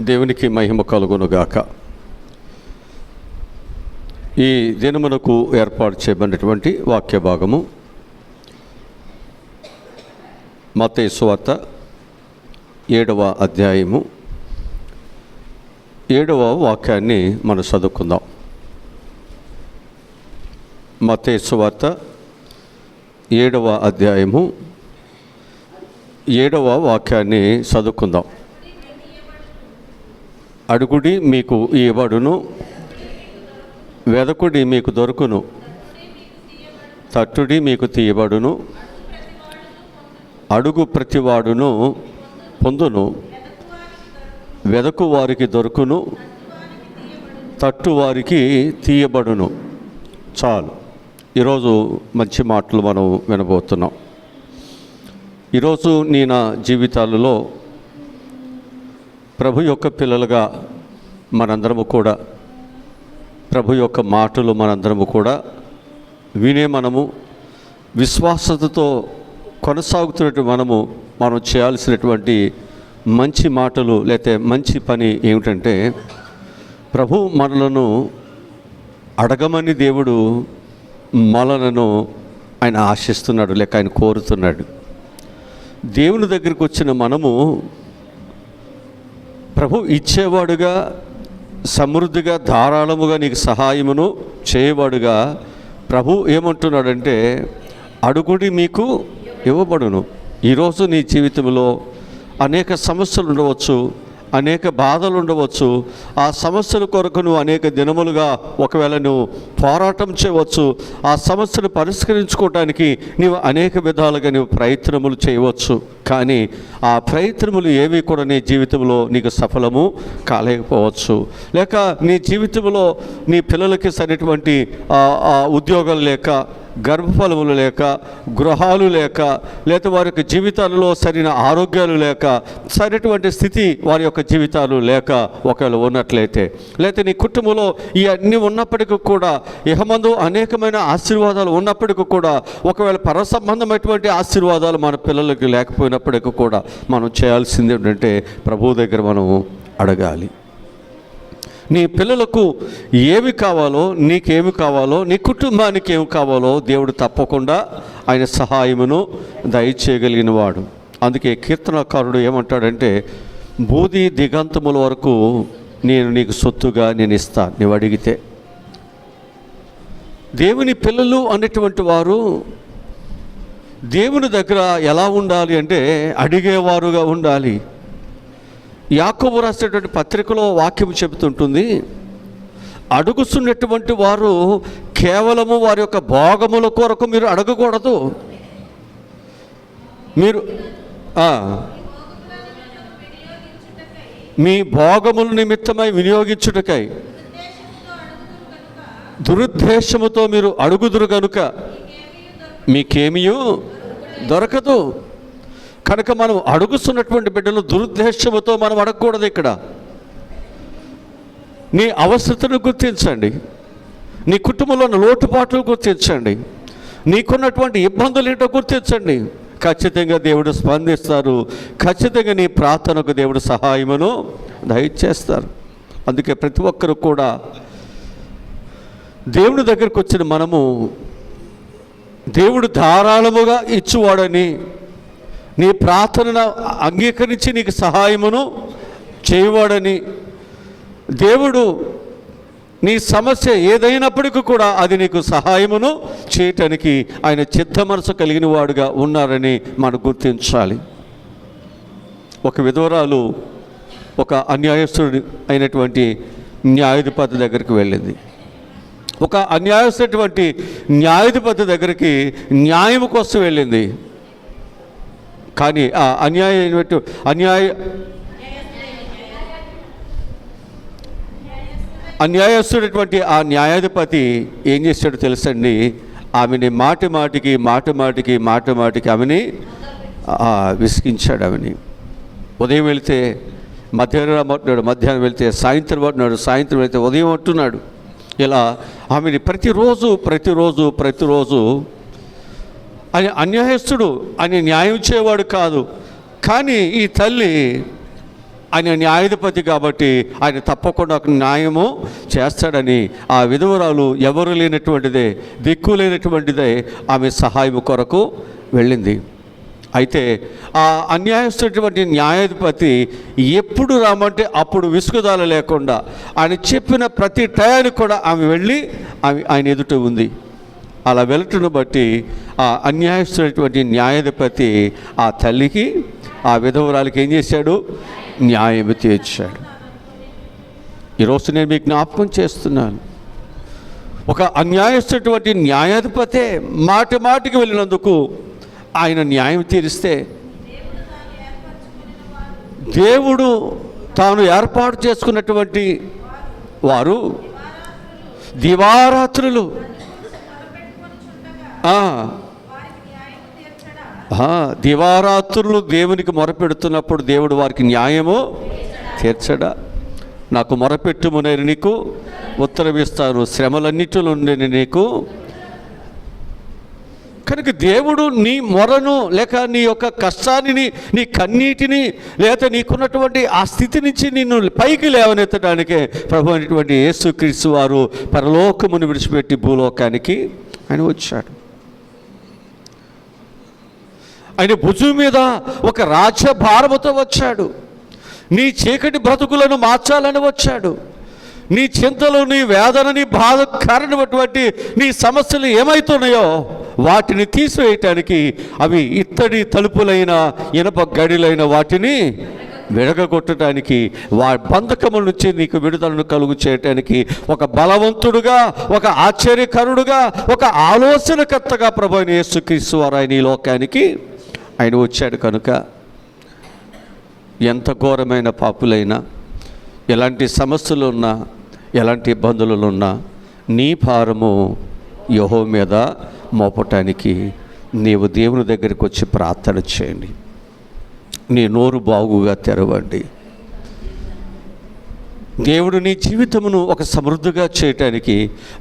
దేవునికి మహిమ కలుగునుగాక. ఈ దినమునకు ఏర్పాటు చేయబడినటువంటి వాక్య భాగము మత్తయి సువార్త 7వ అధ్యాయము 7వ వాక్యాన్ని మనం చదువుకుందాం. మత్తయి సువార్త 7వ అధ్యాయము 7వ వాక్యాన్ని చదువుకుందాం. అడుగుడి మీకు ఇవ్వబడును, వెదకుడి మీకు దొరుకును, తట్టుడి మీకు తీయబడును, అడుగు ప్రతివాడును పొందును, వెదకు వారికి దొరుకును, తట్టు వారికి తీయబడును. చాలు. ఈరోజు మంచి మాటలు మనం వినబోతున్నాం. ఈరోజు నా జీవితాలలో ప్రభు యొక్క పిల్లలుగా మనందరము కూడా ప్రభు యొక్క మాటలు మనందరము కూడా వినే మనము విశ్వాసతతో కొనసాగుతున్నట్టు మనం చేయాల్సినటువంటి మంచి మాటలు లేకపోతే మంచి పని ఏమిటంటే, ప్రభు మనలను అడగమని దేవుడు మనలను ఆయన ఆశిస్తున్నాడు, లేక ఆయన కోరుతున్నాడు. దేవుని దగ్గరికి వచ్చిన మనము ప్రభు ఇచ్చేవాడుగా, సమృద్ధిగా, ధారాళముగా నీకు సహాయమును చేయవాడుగా ప్రభు ఏమంటున్నాడంటే, అడుగుడి మీకు ఇవ్వబడును. ఈరోజు నీ జీవితంలో అనేక సమస్యలు ఉండవచ్చు, అనేక బాధలు ఉండవచ్చు. ఆ సమస్యల కొరకు నువ్వు అనేక దినములుగా ఒకవేళ నువ్వు పోరాటం చేయవచ్చు. ఆ సమస్యను పరిష్కరించుకోవడానికి నీవు అనేక విధాలుగా నువ్వు ప్రయత్నములు చేయవచ్చు. కానీ ఆ ప్రయత్నములు ఏవి కూడా నీ జీవితంలో నీకు సఫలము కాలేకపోవచ్చు. లేక నీ జీవితంలో నీ పిల్లలకి సరైనటువంటి ఉద్యోగాలు లేక, గర్భఫలములు లేక, గృహాలు లేక, లేదా వారి యొక్క జీవితాలలో సరైన ఆరోగ్యాలు లేక, సరైనటువంటి స్థితి వారి యొక్క జీవితాలు లేక ఒకవేళ ఉన్నట్లయితే, లేకపోతే నీ కుటుంబంలో ఇవన్నీ ఉన్నప్పటికీ కూడా, ఇహమందు అనేకమైన ఆశీర్వాదాలు ఉన్నప్పటికీ కూడా, ఒకవేళ పర సంబంధమైనటువంటి ఆశీర్వాదాలు మన పిల్లలకి లేకపోయినప్పటికీ కూడా మనం చేయాల్సింది ఏంటంటే, ప్రభువు దగ్గర మనం అడగాలి. నీ పిల్లలకు ఏమి కావాలో, నీకేమి కావాలో, నీ కుటుంబానికి ఏమి కావాలో దేవుడు తప్పకుండా ఆయన సహాయమును దయచేయగలిగిన వాడు. అందుకే కీర్తనకారుడు ఏమంటాడంటే, బూది దిగంతముల వరకు నేను నీకు సొత్తుగా నేను ఇస్తాను నీవు అడిగితే. దేవుని పిల్లలు అనేటువంటి వారు దేవుని దగ్గర ఎలా ఉండాలి అంటే అడిగేవారుగా ఉండాలి. యాకోబు రాసేటువంటి పత్రికలో వాక్యం చెబుతుంటుంది, అడుగుతున్నటువంటి వారు కేవలము వారి యొక్క భోగముల కొరకు మీరు అడగకూడదు. మీరు మీ భోగముల నిమిత్తమై వినియోగించుటకై దురుద్దేశముతో మీరు అడుగుదురు కనుక మీకేమీ దొరకదు. కనుక మనం అడుగుతున్నటువంటి బిడ్డలు దురుద్దేశముతో మనం అడగకూడదు. ఇక్కడ నీ అవసరతను గుర్తించండి, నీ కుటుంబంలో ఉన్న లోటుపాట్లు గుర్తించండి, నీకున్నటువంటి ఇబ్బందులు ఏంటో గుర్తించండి. ఖచ్చితంగా దేవుడు స్పందిస్తారు. ఖచ్చితంగా నీ ప్రార్థనకు దేవుడు సహాయమును దయచేస్తారు. అందుకే ప్రతి ఒక్కరు కూడా దేవుని దగ్గరికి వచ్చిన మనము దేవుడు ధారాళముగా ఇచ్చువాడని, నీ ప్రార్థనను అంగీకరించి నీకు సహాయమును చేయవాడని, దేవుడు నీ సమస్య ఏదైనప్పటికీ కూడా అది నీకు సహాయమును చేయటానికి ఆయన చిత్త మనసు కలిగిన వాడుగా ఉన్నారని మనం గుర్తించాలి. ఒక విధవరాలు ఒక అన్యాయస్తుడు అయినటువంటి న్యాయాధిపతి దగ్గరికి వెళ్ళింది. ఒక అన్యాయస్తున్నటువంటి న్యాయాధిపతి దగ్గరికి న్యాయం కోసం వెళ్ళింది. కానీ ఆ అన్యాయస్తున్నటువంటి ఆ న్యాయాధిపతి ఏం చేశాడో తెలుసండి, ఆమెని మాటి మాటికి ఆమెని విసిగించాడు. ఆమెని ఉదయం వెళితే మధ్యాహ్నం అంటున్నాడు, మధ్యాహ్నం వెళితే సాయంత్రం అంటున్నాడు, సాయంత్రం వెళితే ఉదయం అంటున్నాడు. ఇలా ఆమెని ప్రతిరోజు ఆయన అన్యాయస్తుడు, ఆయన న్యాయం చేయవాడు కాదు. కానీ ఈ తల్లి ఆయన న్యాయాధిపతి కాబట్టి ఆయన తప్పకుండా ఒక న్యాయము చేస్తాడని ఆ విధవరాలు ఎవరు లేనటువంటిదే, దిక్కు లేనటువంటిదే ఆమె సహాయం కొరకు వెళ్ళింది. అయితే ఆ అన్యాయస్తున్నటువంటి న్యాయాధిపతి ఎప్పుడు రామంటే అప్పుడు విసుగుదల లేకుండా ఆయన చెప్పిన ప్రతి టయానికి కూడా ఆమె వెళ్ళి ఆయన ఎదుట ఉంది. అలా వెళ్ళటను బట్టి ఆ అన్యాయస్తున్నటువంటి న్యాయాధిపతి ఆ తల్లికి, ఆ విధవరాలకి ఏం చేశాడు? న్యాయం తీర్చాడు. ఈరోజు నేను మీకు జ్ఞాపకం చేస్తున్నాను, ఒక అన్యాయస్తున్నటువంటి న్యాయాధిపతే మాటికి వెళ్ళినందుకు ఆయన న్యాయం తీరిస్తే, దేవుడు తాను ఏర్పాటు చేసుకున్నటువంటి వారు దివారాత్రులు దివారాత్రులు దేవునికి మొరపెడుతున్నప్పుడు దేవుడు వారికి న్యాయము తీర్చడా? నాకు మొరపెట్టుము, నేను నీకు ఉత్తరమిస్తాను, శ్రమలన్నిటిలో నేను నీకు. కనుక దేవుడు నీ మొరను లేక నీ యొక్క కష్టాన్ని, నీ కన్నీటిని, లేక నీకున్నటువంటి ఆ స్థితి నుంచి నిన్ను పైకి లేవనెత్తడానికే ప్రభు అయినటువంటి యేసుక్రీస్తు వారు పరలోకమును విడిచిపెట్టి భూలోకానికి ఆయన వచ్చాడు. ఆయన భుజం మీద ఒక రాజ్యభారముతో వచ్చాడు. నీ చీకటి బ్రతుకులను మార్చాలని వచ్చాడు. నీ చింతలు, నీ వేదన, నీ బాధ కారణమైనటువంటి నీ సమస్యలు ఏమవుతున్నాయో వాటిని తీసివేయటానికి, అవి ఇత్తడి తలుపులైన ఇనప గడిలైన వాటిని విడగొట్టడానికి, బంధకముల నుంచి నీకు విడుదలను కలుగు చేయటానికి ఒక బలవంతుడుగా, ఒక ఆశ్చర్యకరుడుగా, ఒక ఆలోచనకర్తగా ప్రభు అయిన యేసుక్రీస్తు వారు ఆయన ఈ లోకానికి ఆయన వచ్చాడు. కనుక ఎంత ఘోరమైన పాపులైనా, ఎలాంటి సమస్యలు ఉన్నా, ఎలాంటి ఇబ్బందులు ఉన్నా నీ భారము యెహోవా మీద మోపటానికి నీవు దేవుని దగ్గరికి వచ్చి ప్రార్థన చేయండి. నీ నోరు బాగుగా తెరవండి. దేవుడు నీ జీవితమును ఒక సమృద్ధిగా చేయటానికి,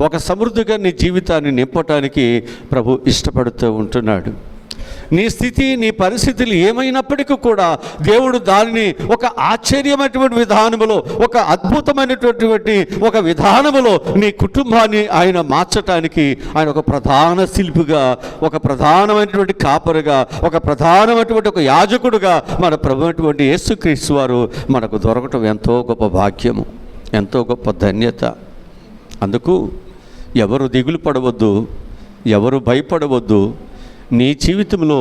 ఒక సమృద్ధిగా నీ జీవితాన్ని నింపటానికి ప్రభు ఇష్టపడుతూ ఉంటున్నాడు. నీ స్థితి, నీ పరిస్థితులు ఏమైనప్పటికీ కూడా దేవుడు దానిని ఒక ఆశ్చర్యమైనటువంటి విధానములో, ఒక అద్భుతమైనటువంటి ఒక విధానములో నీ కుటుంబాన్ని ఆయన మార్చటానికి ఆయన ఒక ప్రధాన శిల్పిగా, ఒక ప్రధానమైనటువంటి కాపరిగా, ఒక ప్రధానమైనటువంటి ఒక యాజకుడుగా మన ప్రభువైనటువంటి యేసుక్రీస్తు వారు మనకు దొరకటం ఎంతో గొప్ప భాగ్యము, ఎంతో గొప్ప ధన్యత. అందుకు ఎవరు దిగులు పడవద్దు, ఎవరు భయపడవద్దు. నీ జీవితంలో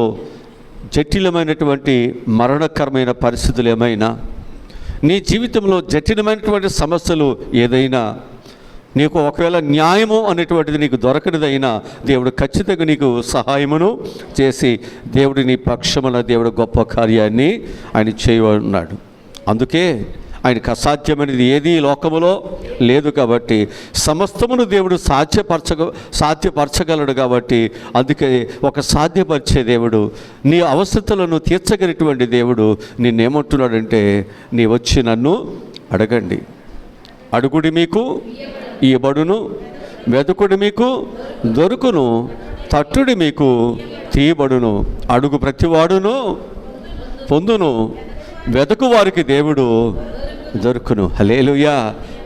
జటిలమైనటువంటి మరణకరమైన పరిస్థితులు ఏమైనా, నీ జీవితంలో జటిలమైనటువంటి సమస్యలు ఏదైనా, నీకు ఒకవేళ న్యాయము అనేటువంటిది నీకు దొరకనిదైనా దేవుడు ఖచ్చితంగా నీకు సహాయమును చేసి దేవుడు నీ పక్షమున దేవుడు గొప్ప కార్యాన్ని ఆయన చేయన్నాడు. అందుకే ఆయనకు అసాధ్యమైనది ఏది లోకములో లేదు కాబట్టి సమస్తమును దేవుడు సాధ్యపరచగలడు కాబట్టి, అందుకే ఒక సాధ్యపరిచే దేవుడు, నీ అవసరతలను తీర్చగలిగినటువంటి దేవుడు నిన్నేమంటున్నాడంటే, నీ వచ్చి నన్ను అడగండి, అడుగుడి మీకు ఇయ్యబడును, వెతుకుడి మీకు దొరుకును, తట్టుడి మీకు తీయబడును, అడుగు ప్రతివాడును పొందును, వెతుకు వారికి దేవుడు దొరుకును. హల్లెలూయా.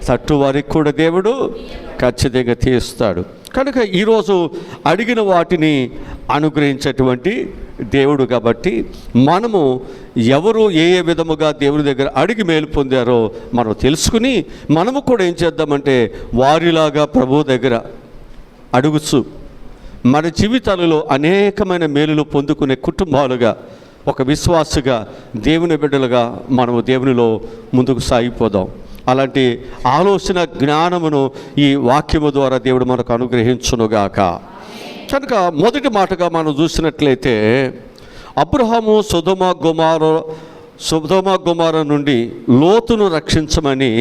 తట్టు వారికి కూడా దేవుడు ఖచ్చితంగా తీస్తాడు. కనుక ఈరోజు అడిగిన వాటిని అనుగ్రహించేటువంటి దేవుడు కాబట్టి, మనము ఎవరు ఏ విధముగా దేవుని దగ్గర అడిగి మేలు పొందారో మనం తెలుసుకుని, మనము కూడా ఏం చేద్దామంటే వారిలాగా ప్రభు దగ్గర అడుగుచు మన జీవితాలలో అనేకమైన మేలులు పొందుకునే కుటుంబాలుగా, ఒక విశ్వాసగా, దేవుని బిడ్డలుగా మనము దేవునిలో ముందుకు సాగిపోదాం. అలాంటి ఆలోచన జ్ఞానమును ఈ వాక్యము ద్వారా దేవుడు మనకు అనుగ్రహించునుగాక. కనుక మొదటి మాటగా మనం చూసినట్లయితే, అబ్రహాము సొదొమ గొమొర్రా నుండి లోతును రక్షించమని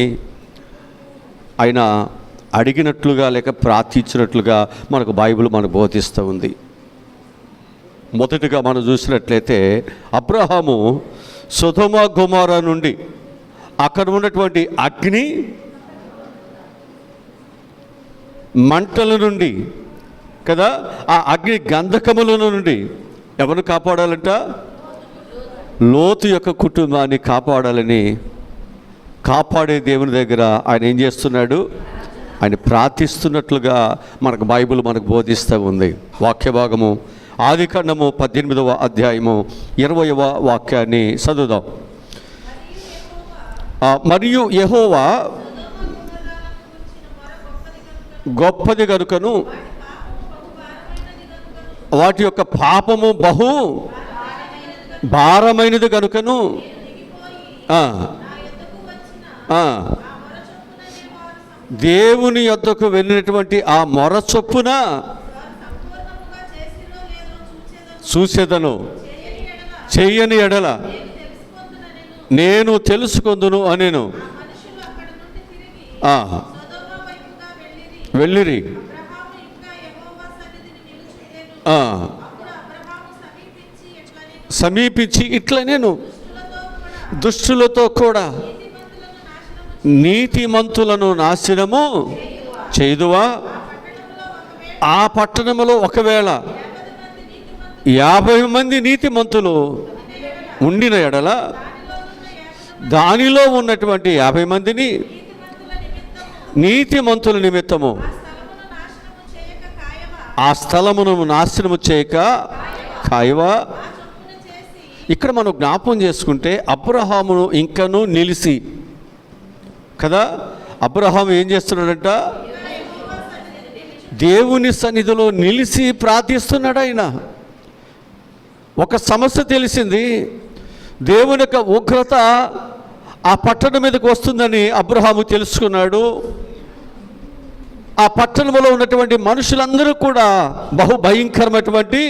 ఆయన అడిగినట్లుగా లేక ప్రార్థించినట్లుగా మనకు బైబిల్ మనకు బోధిస్తూ ఉంది. మొదటిగా మనం చూసినట్లయితే, అబ్రహాము సొదొమ గొమొర్రా నుండి, అక్కడ ఉన్నటువంటి అగ్ని మంటల నుండి కదా, ఆ అగ్ని గంధకముల నుండి ఎవరు కాపాడాలంట? లోతు యొక్క కుటుంబాన్ని కాపాడాలని కాపాడే దేవుని దగ్గర ఆయన ఏం చేస్తున్నాడు? ఆయన ప్రార్థిస్తున్నట్లుగా మనకు బైబిల్ మనకు బోధిస్తూ ఉంది. వాక్య భాగము ఆదికాండము 18వ అధ్యాయము 20వ వాక్యాన్ని చదువుదాం. మరియు యెహోవా గొప్పది గనుకను వాటి యొక్క పాపము బహు భారమైనది గనుకను దేవుని యొద్దకు వెళ్ళినటువంటి ఆ మొర చొప్పున చూసేదను, చెయ్యని ఎడల నేను తెలుసుకొందును అనేను. వెళ్ళిరి. సమీపించి ఇట్లా నేను దుష్టులతో కూడా నీతిమంతులను నాశనము చేయుదువా? ఆ పట్టణములో ఒకవేళ 50 మంది నీతిమంతులు ఉండిన ఎడల దానిలో ఉన్నటువంటి 50 మందిని నీతిమంతుల నిమిత్తము ఆ స్థలమును నాశనము చేయక కాయవా? ఇక్కడ మనం జ్ఞాపం చేసుకుంటే అబ్రహామును ఇంకనూ నిలిచి కదా, అబ్రహాము ఏం చేస్తున్నాడంట? దేవుని సన్నిధిలో నిలిచి ప్రార్థిస్తున్నాడు. ఆయన ఒక సమస్య తెలిసింది, దేవుని యొక్క ఉగ్రత ఆ పట్టణం మీదకి వస్తుందని అబ్రహాము తెలుసుకున్నాడు. ఆ పట్టణంలో ఉన్నటువంటి మనుషులందరూ కూడా బహు భయంకరమైనటువంటి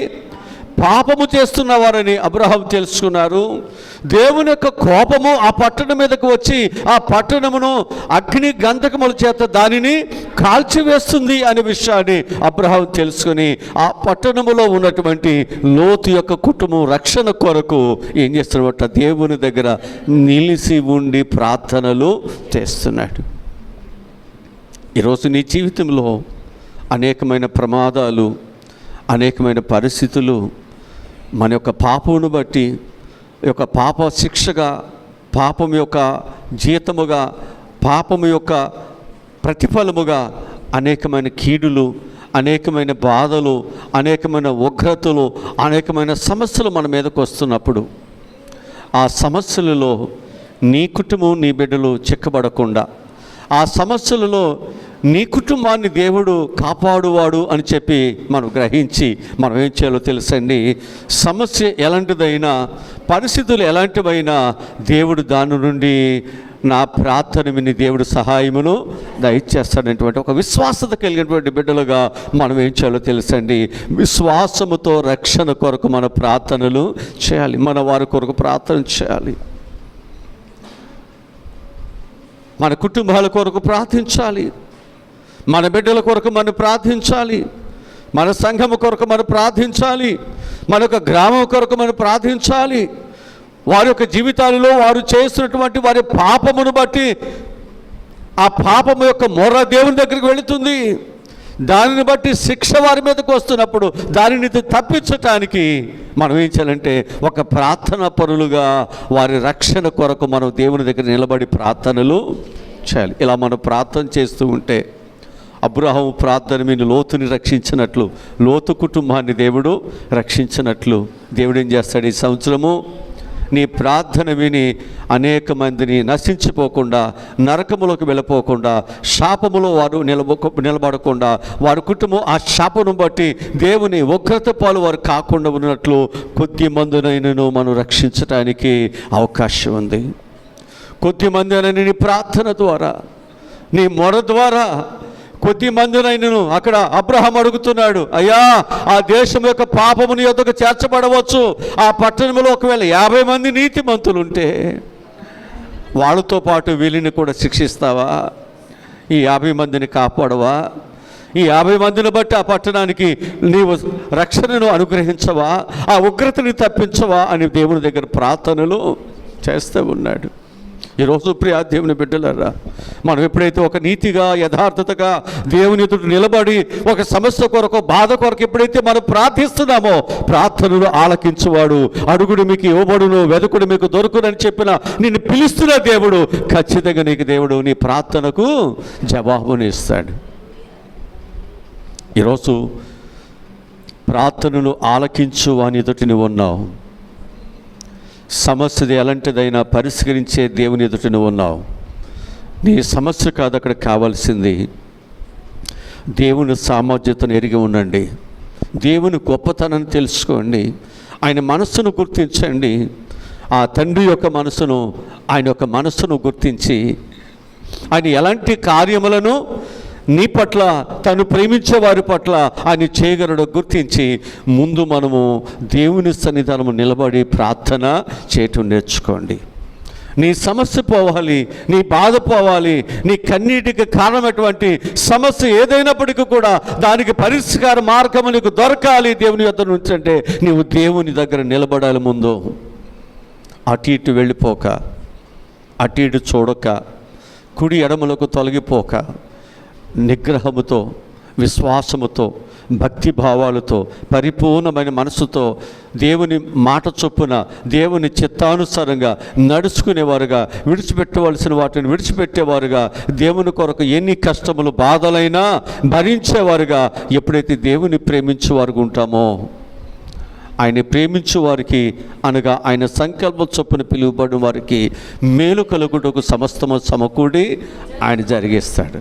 పాపము చేస్తున్నవారని అబ్రహాము తెలుసుకున్నారు. దేవుని యొక్క కోపము ఆ పట్టణం మీదకు వచ్చి ఆ పట్టణమును అగ్ని గంధకముల చేత దానిని కాల్చివేస్తుంది అనే విషయాన్ని అబ్రహాము తెలుసుకుని ఆ పట్టణములో ఉన్నటువంటి లోతు యొక్క కుటుంబం రక్షణ కొరకు ఏం చేస్తున్నట్ట? దేవుని దగ్గర నిలిచి ఉండి ప్రార్థనలు చేస్తున్నాడు. ఈరోజు నీ జీవితంలో అనేకమైన ప్రమాదాలు, అనేకమైన పరిస్థితులు మన యొక్క పాపమును బట్టి, యొక్క పాప శిక్షగా, పాపం యొక్క జీతముగా, పాపము యొక్క ప్రతిఫలముగా అనేకమైన కీడులు, అనేకమైన బాధలు, అనేకమైన ఉగ్రతలు, అనేకమైన సమస్యలు మన మీదకు వస్తున్నప్పుడు ఆ సమస్యలలో నీ కుటుంబం, నీ బిడ్డలు చిక్కబడకుండా, ఆ సమస్యలలో నీ కుటుంబాన్ని దేవుడు కాపాడువాడు అని చెప్పి మనం గ్రహించి మనం ఏం చేయాలో తెలుసండి. సమస్య ఎలాంటిదైనా, పరిస్థితులు ఎలాంటివైనా దేవుడు దాని నుండి నా ప్రార్థన విని దేవుడు సహాయమును దయచేస్తాడనేటువంటి ఒక విశ్వాసత కలిగినటువంటి బిడ్డలుగా మనం ఏం చేయాలో తెలుసండి. విశ్వాసముతో రక్షణ కొరకు మన ప్రార్థనలు చేయాలి, మన వారి కొరకు ప్రార్థన చేయాలి, మన కుటుంబాల కొరకు ప్రార్థించాలి, మన బిడ్డల కొరకు మనం ప్రార్థించాలి, మన సంఘము కొరకు మనం ప్రార్థించాలి, మన యొక్క గ్రామం కొరకు మనం ప్రార్థించాలి. వారి యొక్క జీవితాలలో వారు చేస్తున్నటువంటి వారి పాపమును బట్టి ఆ పాపము యొక్క మొర దేవుని దగ్గరికి వెళుతుంది. దానిని బట్టి శిక్ష వారి మీదకు వస్తున్నప్పుడు దానిని తప్పించటానికి మనం ఏం చేయాలంటే ఒక ప్రార్థన పరులుగా వారి రక్షణ కొరకు మనం దేవుని దగ్గర నిలబడి ప్రార్థనలు చేయాలి. ఇలా మనం ప్రార్థన చేస్తూ ఉంటే అబ్రహాము ప్రార్థన మీద లోతుని రక్షించినట్లు, లోతు కుటుంబాన్ని దేవుడు రక్షించినట్లు దేవుడు ఏం చేస్తాడు? ఈ సంవత్సరము నీ ప్రార్థన విని అనేక మందిని నశించిపోకుండా, నరకములోకి వెళ్ళిపోకుండా, శాపములో వారు నిలబడకుండా, వారి కుటుంబం ఆ శాపను బట్టి దేవుని ఉగ్రత పాలు వారు కాకుండా ఉన్నట్లు కొద్ది మందినైనను మనం రక్షించడానికి అవకాశం ఉంది. కొద్ది మందినైనా నీ ప్రార్థన ద్వారా, నీ మొర ద్వారా కొద్ది మందినైనను. అక్కడ అబ్రహాం అడుగుతున్నాడు, అయ్యా ఆ దేశం యొక్క పాపముని యొద్దకు చేర్చబడవచ్చు, ఆ పట్టణంలో ఒకవేళ 50 మంది నీతిమంతులు ఉంటే వాళ్ళతో పాటు వీళ్ళని కూడా శిక్షిస్తావా? ఈ 50 మందిని కాపాడవా? ఈ 50 మందిని బట్టి ఆ పట్టణానికి నీవు రక్షణను అనుగ్రహించవా? ఆ ఉగ్రతని తప్పించవా అని దేవుని దగ్గర ప్రార్థనలు చేస్తూ ఉన్నాడు. ఈరోజు ప్రియా దేవుని బిడ్డలారా, మనం ఎప్పుడైతే ఒక నీతిగా యథార్థతగా దేవుని ఎదుట నిలబడి ఒక సమస్య కొరకు బాధ కొరకు ఎప్పుడైతే మనం ప్రార్థిస్తున్నామో, ప్రార్థనలు ఆలకించువాడు. అడుగుడు మీకు ఇవ్వబడును, వెదకుడు మీకు దొరుకునని చెప్పిన నిన్ను పిలుస్తున్న దేవుడు ఖచ్చితంగా నీకు దేవుడు నీ ప్రార్థనకు జవాబుని ఇస్తాడు. ఈరోజు ప్రార్థనలు ఆలకించు అని ఎదుటి నువ్వు ఉన్నావు. సమస్యది ఎలాంటిదైనా పరిష్కరించే దేవుని ఎదుట నువ్వు ఉన్నావు. నీ సమస్య కాదు అక్కడ కావాల్సింది, దేవుని సామర్థ్యతను ఎరిగి ఉండండి, దేవుని గొప్పతనాన్ని తెలుసుకోండి, ఆయన మనస్సును గుర్తించండి. ఆ తండ్రి యొక్క మనసును, ఆయన యొక్క మనస్సును గుర్తించి ఆయన ఎలాంటి కార్యములను నీ పట్ల, తను ప్రేమించే వారి పట్ల ఆయన చేయగలడో గుర్తించి ముందు మనము దేవుని సన్నిధానము నిలబడి ప్రార్థన చేయటం నేర్చుకోండి. నీ సమస్య పోవాలి, నీ బాధ పోవాలి, నీ కన్నీటికి కారణమైనటువంటి సమస్య ఏదైనప్పటికీ కూడా దానికి పరిష్కార మార్గము నీకు దొరకాలి దేవుని యొద్ద నుంచి అంటే నీవు దేవుని దగ్గర నిలబడాలి. ముందు అటు ఇటు వెళ్ళిపోక, అటు ఇటు చూడక, కుడి ఎడమలకు తొలగిపోక, నిగ్రహముతో, విశ్వాసముతో, భక్తి భావాలతో, పరిపూర్ణమైన మనసుతో దేవుని మాట చొప్పున దేవుని చిత్తానుసారంగా నడుచుకునేవారుగా, విడిచిపెట్టవలసిన వాటిని విడిచిపెట్టేవారుగా, దేవుని కొరకు ఎన్ని కష్టములు బాధలైనా భరించేవారుగా ఎప్పుడైతే దేవుని ప్రేమించేవారుగా ఉంటామో, ఆయన ప్రేమించు వారికి అనగా ఆయన సంకల్ప చొప్పున పిలువబడిన వారికి మేలు కలుగుటకు సమస్తము సమకూడి ఆయన జరిగిస్తాడు.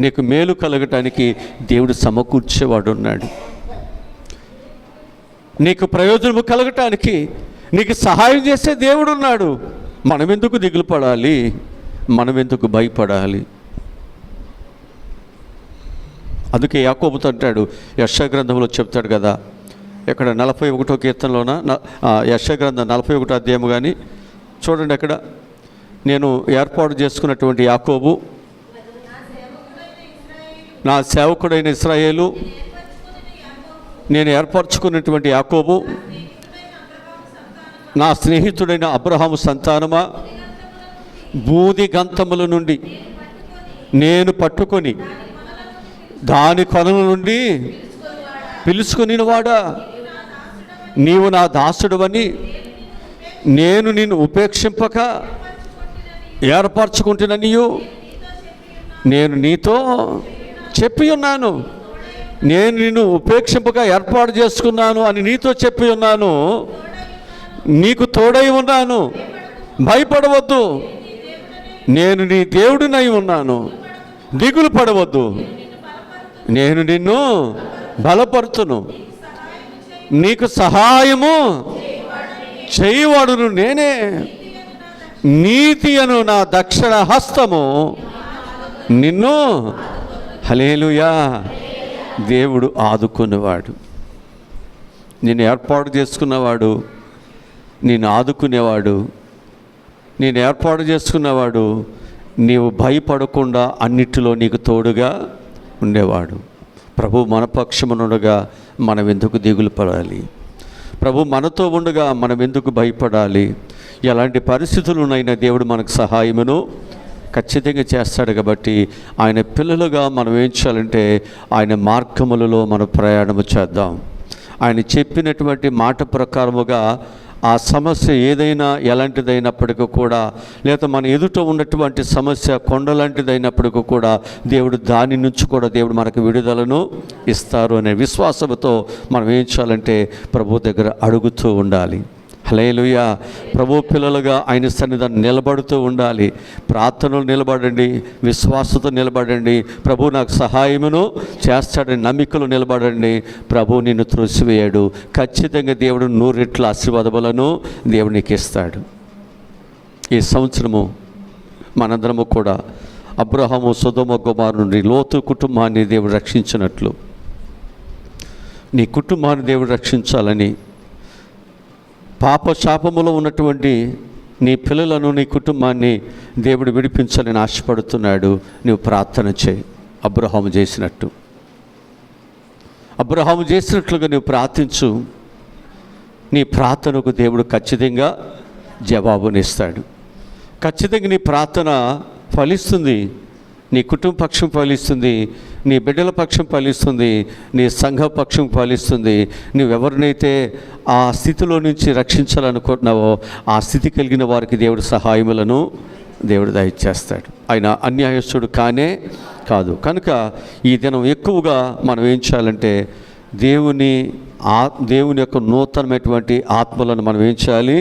నీకు మేలు కలగటానికి దేవుడు సమకూర్చేవాడు ఉన్నాడు. నీకు ప్రయోజనము కలగటానికి నీకు సహాయం చేసే దేవుడు ఉన్నాడు. మనం ఎందుకు దిగులు పడాలి? మనం ఎందుకు భయపడాలి? అందుకే యాకోబుతో అంటాడు, యెషయా గ్రంథంలో చెప్తాడు కదా, ఇక్కడ 41వ కీర్తనలోన, యెషయా గ్రంథం 41వ అధ్యాయము కానీ చూడండి, అక్కడ నేను ఏర్పాటు చేసుకున్నటువంటి యాకోబు, నా సేవకుడైన ఇశ్రాయేలు, నేను ఏర్పరచుకున్నటువంటి యాకోబు, నా స్నేహితుడైన అబ్రహాము సంతానమా, బూది గంతముల నుండి నేను పట్టుకొని దాని కొనల నుండి పిలుచుకుని వాడా, నీవు నా దాసుడువని నేను నిన్ను ఉపేక్షింపక ఏర్పరచుకుంటున్ననియు నేను నీతో చెప్పి ఉన్నాను. నేను నిన్ను ఉపేక్షింపక ఏర్పాటు చేసుకున్నాను అని నీతో చెప్పి ఉన్నాను. నీకు తోడై ఉన్నాను, భయపడవద్దు, నేను నీ దేవుడినై ఉన్నాను, దిగులు పడవద్దు, నేను నిన్ను బలపరుతును, నీకు సహాయము చేయవాడును నేనే, నీతి అను నా దక్షిణ హస్తము నిన్ను, హల్లెలూయా, దేవుడు ఆదుకునేవాడు, నేను ఏర్పాటు చేసుకున్నవాడు, నేను ఆదుకునేవాడు, నేను ఏర్పాటు చేసుకున్నవాడు, నీవు భయపడకుండా అన్నిటిలో నీకు తోడుగా ఉండేవాడు. ప్రభు మన పక్షమునుండగా మనం ఎందుకు దిగులు పడాలి? ప్రభు మనతో ఉండగా మనం ఎందుకు భయపడాలి? ఎలాంటి పరిస్థితులునైనా దేవుడు మనకు సహాయమును ఖచ్చితంగా చేస్తాడు. కాబట్టి ఆయన పిల్లలుగా మనం ఏం చేయాలంటే ఆయన మార్గములలో మనం ప్రయాణము చేద్దాం. ఆయన చెప్పినటువంటి మాట ప్రకారముగా ఆ సమస్య ఏదైనా ఎలాంటిదైనప్పటికీ కూడా, లేదా మన ఎదుట ఉన్నటువంటి సమస్య కొండలాంటిదైనప్పటికీ కూడా దేవుడు దాని నుంచి కూడా దేవుడు మనకు విడుదలను ఇస్తారు అనే విశ్వాసంతో మనం ఏం చేయాలంటే ప్రభు దగ్గర అడుగుతూ ఉండాలి. హల్లెలూయా. ప్రభు పిల్లలుగా ఆయన సన్నిధానం నిలబడుతూ ఉండాలి. ప్రార్థనలు నిలబడండి, విశ్వాసంతో నిలబడండి. ప్రభు నాకు సహాయమును చేస్తాడని నమ్మికలు నిలబడండి. ప్రభు నిన్ను త్రోసివేయడు. ఖచ్చితంగా దేవుడు 100 రెట్ల ఆశీర్వాదములను దేవుడు నీకు ఇస్తాడు. ఈ సంవత్సరము మనందరము కూడా అబ్రహాము సొదొమ గొమొర్రా నుండి లోతు కుటుంబాన్ని దేవుడు రక్షించినట్లు నీ కుటుంబాన్ని దేవుడు రక్షించాలని, పాప శాపములో ఉన్నటువంటి నీ పిల్లలను, నీ కుటుంబాన్ని దేవుడు విడిపించాలని ఆశపడుతున్నాడు. నువ్వు ప్రార్థన చేయి. అబ్రహాము చేసినట్లుగా నువ్వు ప్రార్థించు. నీ ప్రార్థనకు దేవుడు ఖచ్చితంగా జవాబునిస్తాడు. ఖచ్చితంగా నీ ప్రార్థన ఫలిస్తుంది. నీ కుటుంబ పక్షం ఫలిస్తుంది, నీ బిడ్డల పక్షం ఫలిస్తుంది, నీ సంఘ పక్షం ఫలిస్తుంది. నువ్వెవరినైతే ఆ స్థితిలో నుంచి రక్షించాలనుకుంటున్నావో ఆ స్థితి కలిగిన వారికి దేవుడు సహాయములను దేవుడు దయచేస్తాడు. ఆయన అన్యాయస్తుడు కానే కాదు. కనుక ఈ దినం ఎక్కువగా మనం ఏం చేయాలంటే దేవుని యొక్క నూతనమైనటువంటి ఆత్మలను మనం ఏం చేయాలి?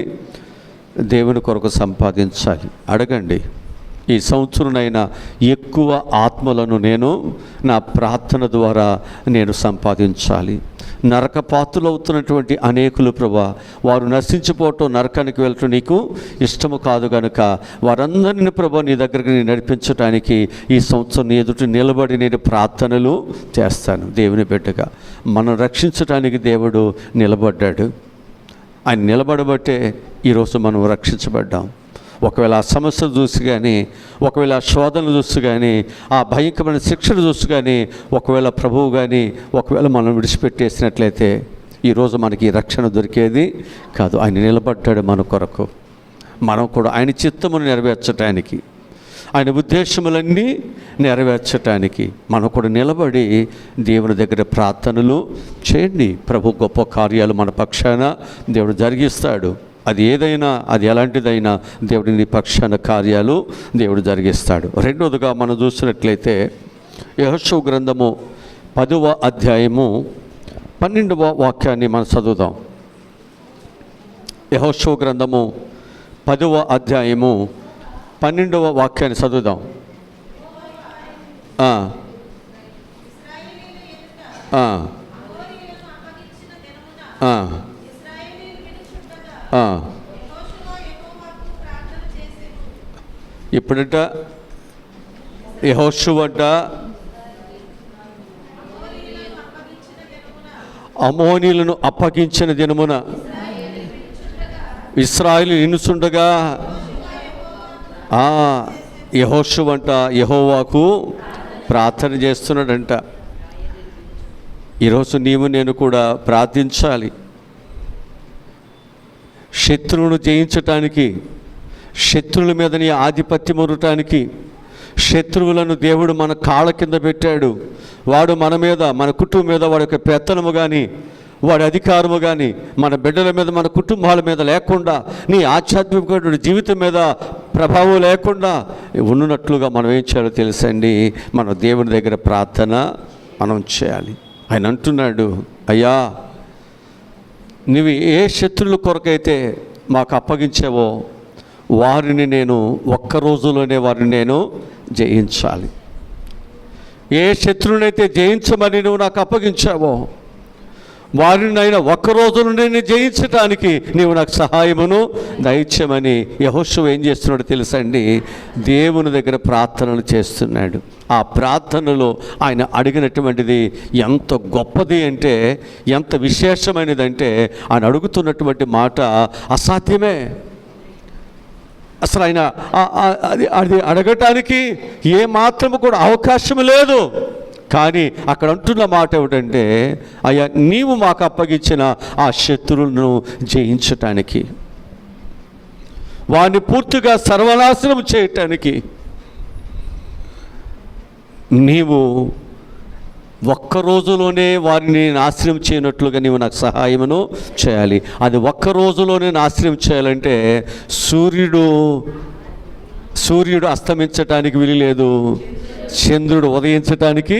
దేవుని కొరకు సంపాదించాలి. అడగండి, ఈ సంవత్సరంనైనా ఎక్కువ ఆత్మలను నేను నా ప్రార్థన ద్వారా నేను సంపాదించాలి. నరకపాత్రులు అవుతున్నటువంటి అనేకులు ప్రభా, వారు నశించిపోవటం, నరకానికి వెళ్ళటం నీకు ఇష్టము కాదు కనుక వారందరినీ ప్రభా నీ దగ్గరికి నేను నడిపించడానికి ఈ సంవత్సరం నీ ఎదుట నిలబడి నేను ప్రార్థనలు చేస్తాను. దేవుని బిడ్డగా మనం రక్షించడానికి దేవుడు నిలబడ్డాడు. ఆయన నిలబడబట్టే ఈరోజు మనం రక్షించబడ్డాం. ఒకవేళ ఆ సమస్యలు చూసి కానీ, ఒకవేళ ఆ శోధనలు చూసి కానీ, ఆ భయంకరమైన శిక్షను చూసి కానీ, ఒకవేళ ప్రభువు కానీ ఒకవేళ మనం విడిచిపెట్టేసినట్లయితే ఈరోజు మనకి రక్షణ దొరికేది కాదు. ఆయన నిలబడ్డాడు మన కొరకు. మనం కూడా ఆయన చిత్తమును నెరవేర్చడానికి, ఆయన ఉద్దేశములన్నీ నెరవేర్చడానికి మనం కూడా నిలబడి దేవుని దగ్గర ప్రార్థనలు చేయండి. ప్రభు గొప్ప కార్యాలు మన పక్షాన దేవుడు జరిగిస్తాడు. అది ఏదైనా, అది ఎలాంటిదైనా దేవుడి నీ పక్షాన కార్యాలు దేవుడు జరిగిస్తాడు. రెండవదిగా మనం చూసినట్లయితే యెహోషువ గ్రంథము 10వ అధ్యాయము 12వ వాక్యాన్ని మనం చదువుదాం. యెహోషువ గ్రంథము 10వ అధ్యాయము 12వ వాక్యాన్ని చదువుదాం. ఇప్పుడట యెహోషువట అమోనీయులను అప్పగించిన దినమున ఇశ్రాయేలు నిలుచుండగా యెహోషువంట యెహోవాకు ప్రార్థన చేస్తున్నాడంట. ఈరోజు నీవు నేను కూడా ప్రార్థించాలి. శత్రువును జయించటానికి, శత్రువుల మీద నీ ఆధిపత్యం ఉండటానికి, శత్రువులను దేవుడు మన కాళ్ళ కింద పెట్టాడు. వాడు మన మీద, మన కుటుంబం మీద వాడి యొక్క పెత్తనము కానీ, వాడి అధికారము కానీ మన బిడ్డల మీద, మన కుటుంబాల మీద లేకుండా, నీ ఆధ్యాత్మిక జీవితం మీద ప్రభావం లేకుండా ఉన్నట్లుగా మనం ఏం చేయాలో తెలుసండి. మనం దేవుని దగ్గర ప్రార్థన మనం చేయాలి. ఆయన అంటున్నాడు, అయ్యా నువ్వు ఏ శత్రువుల కొరకైతే మాకు అప్పగించావో వారిని నేను ఒక్క రోజులోనే వారిని నేను జయించాలి. ఏ శత్రువునైతే జయించమని నువ్వు నాకు అప్పగించావో వారినైనా ఒక్క రోజును నేను జయించటానికి నీవు నాకు సహాయమును దయచేయమని యెహోషువ ఏం చేస్తున్నాడో తెలుసండి, దేవుని దగ్గర ప్రార్థనలు చేస్తున్నాడు. ఆ ప్రార్థనలో ఆయన అడిగినటువంటిది ఎంత గొప్పది అంటే, ఎంత విశేషమైనదంటే, ఆయన అడుగుతున్నటువంటి మాట అసాధ్యమే. అసలు ఆయన అది అడగటానికి ఏ మాత్రము కూడా అవకాశం లేదు. కానీ అక్కడ అంటున్న మాట ఏమిటంటే, అయ్యా నీవు మాకు అప్పగించిన ఆ శత్రువులను జయించటానికి, వారిని పూర్తిగా సర్వనాశనం చేయటానికి నీవు ఒక్క రోజులోనే వారిని నాశనం చేయనట్లుగా నీవు నాకు సహాయమును చేయాలి. అది ఒక్క రోజులోనే నాశనం చేయాలంటే సూర్యుడు అస్తమించటానికి వీలు లేదు, చంద్రుడు ఉదయించటానికి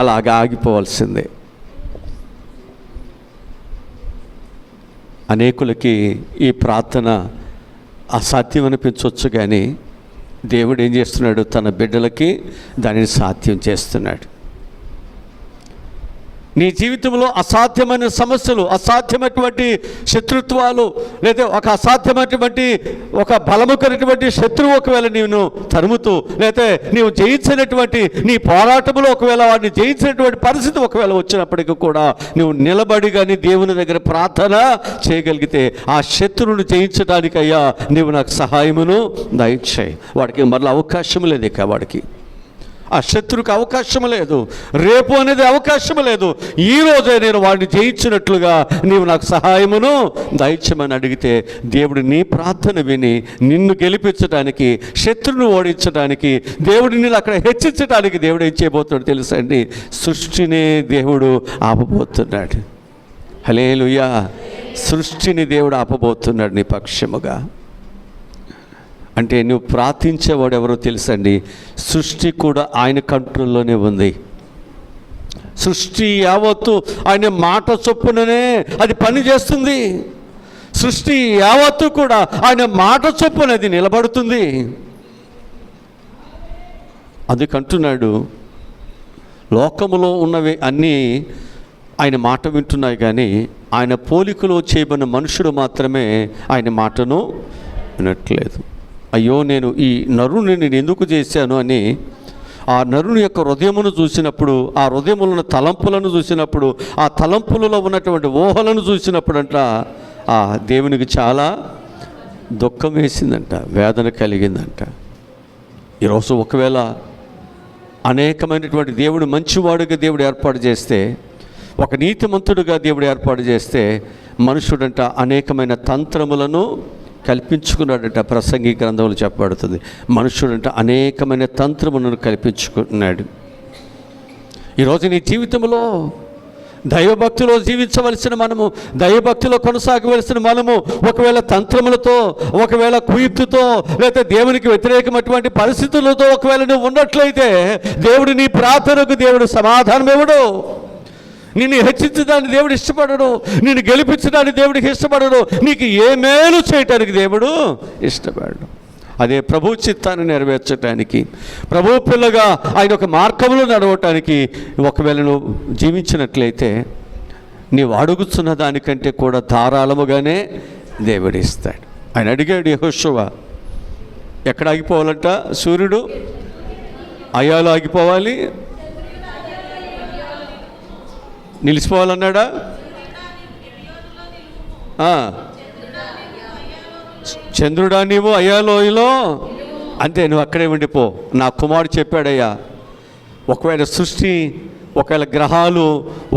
అలాగా ఆగిపోవాల్సిందే. అనేకులకి ఈ ప్రార్థన అసాధ్యం అనిపించవచ్చు, కానీ దేవుడు ఏం చేస్తున్నాడు, తన బిడ్డలకి దానిని సాధ్యం చేస్తున్నాడు. నీ జీవితంలో అసాధ్యమైన సమస్యలు, అసాధ్యమైనటువంటి శత్రుత్వాలు, లేదా ఒక అసాధ్యమైనటువంటి ఒక బలము కలిగినటువంటి శత్రువు ఒకవేళ నీవు తరుముతూ, లేకపోతే నీవు జయించినటువంటి నీ పోరాటంలో ఒకవేళ వాడిని జయించినటువంటి పరిస్థితి ఒకవేళ వచ్చినప్పటికీ కూడా నువ్వు నిలబడి కానీ దేవుని దగ్గర ప్రార్థన చేయగలిగితే ఆ శత్రువును జయించడానికి అయ్యా నీవు నాకు సహాయమును దయచేయి. వాడికి మరలా అవకాశం లేదు, ఇక వాడికి ఆ శత్రువుకి అవకాశం లేదు, రేపు అనేది అవకాశం లేదు. ఈరోజే నేను వాడిని జయించినట్లుగా నీవు నాకు సహాయమును దయచేయమని అడిగితే దేవుడు నీ ప్రార్థన విని నిన్ను గెలిపించడానికి, శత్రువును ఓడించడానికి, దేవుడిని అక్కడ హెచ్చించడానికి దేవుడు ఏం చేయబోతున్నాడు తెలుసా అండి? సృష్టిని దేవుడు ఆపబోతున్నాడు. హల్లెలూయా. సృష్టిని దేవుడు ఆపబోతున్నాడు నీ పక్షముగా. అంటే నువ్వు ప్రార్థించేవాడు ఎవరో తెలుసండి? సృష్టి కూడా ఆయన కంట్రోల్లోనే ఉంది. సృష్టి యావత్తు ఆయన మాట చొప్పుననే అది పని చేస్తుంది. సృష్టి యావత్తు కూడా ఆయన మాట చొప్పున అది నిలబడుతుంది. అందుకంటున్నాడు, లోకములో ఉన్నవి అన్నీ ఆయన మాట వింటున్నాయి, కానీ ఆయన పోలికలో చేయబడిన మనుషుడు మాత్రమే ఆయన మాటను వినట్లేదు. అయ్యో, నేను ఈ నరుని నేను ఎందుకు చేశాను అని ఆ నరుని యొక్క హృదయమును చూసినప్పుడు, ఆ హృదయములో ఉన్న తలంపులను చూసినప్పుడు, ఆ తలంపులలో ఉన్నటువంటి ఊహలను చూసినప్పుడు అంట ఆ దేవునికి చాలా దుఃఖం వేసిందంట, వేదన కలిగిందంట. ఈరోజు ఒకవేళ అనేకమైనటువంటి దేవుడు మంచివాడుగా దేవుడు ఏర్పాటు చేస్తే, ఒక నీతిమంతుడుగా దేవుడు ఏర్పాటు చేస్తే, మనుషుడంట అనేకమైన తంత్రములను కల్పించుకున్నాడంట. ప్రసంగి గ్రంథంలో చెప్పబడుతుంది, మనుషుడంట అనేకమైన తంత్రములను కల్పించుకున్నాడు. ఈరోజు నీ జీవితంలో దైవభక్తిలో జీవించవలసిన మనము, దైవభక్తిలో కొనసాగవలసిన మనము ఒకవేళ తంత్రములతో, ఒకవేళ కుయుక్తితో, లేదా దేవునికి వ్యతిరేకమైనటువంటి పరిస్థితులతో ఒకవేళ నువ్వు ఉన్నట్లయితే దేవుడు నీ ప్రార్థనకు దేవుడు సమాధానం ఇవ్వడు. నిన్ను హెచ్చించడానికి దేవుడు ఇష్టపడడు, నిన్ను గెలిపించడానికి దేవుడికి ఇష్టపడడు, నీకు ఏ మేలు చేయటానికి దేవుడు ఇష్టపడడు. అదే ప్రభు చిత్తాన్ని నెరవేర్చడానికి, ప్రభు పిల్లగా ఆయన ఒక మార్గంలో నడవటానికి ఒకవేళ నువ్వు జీవించినట్లయితే నీవు అడుగుతున్న దానికంటే కూడా ధారాళముగానే దేవుడు ఇస్తాడు. ఆయన అడిగాడు యెహోషువ, ఎక్కడ ఆగిపోవాలంట? సూర్యుడు అయ్యాలో ఆగిపోవాలి, నిలిచిపోవాలన్నాడా? చంద్రుడా నీవు అయ్యాలోయలో, అంతే, నువ్వు అక్కడే ఉండిపో. నా కుమారుడు చెప్పాడయ్యా, ఒకవేళ సృష్టి, ఒకవేళ గ్రహాలు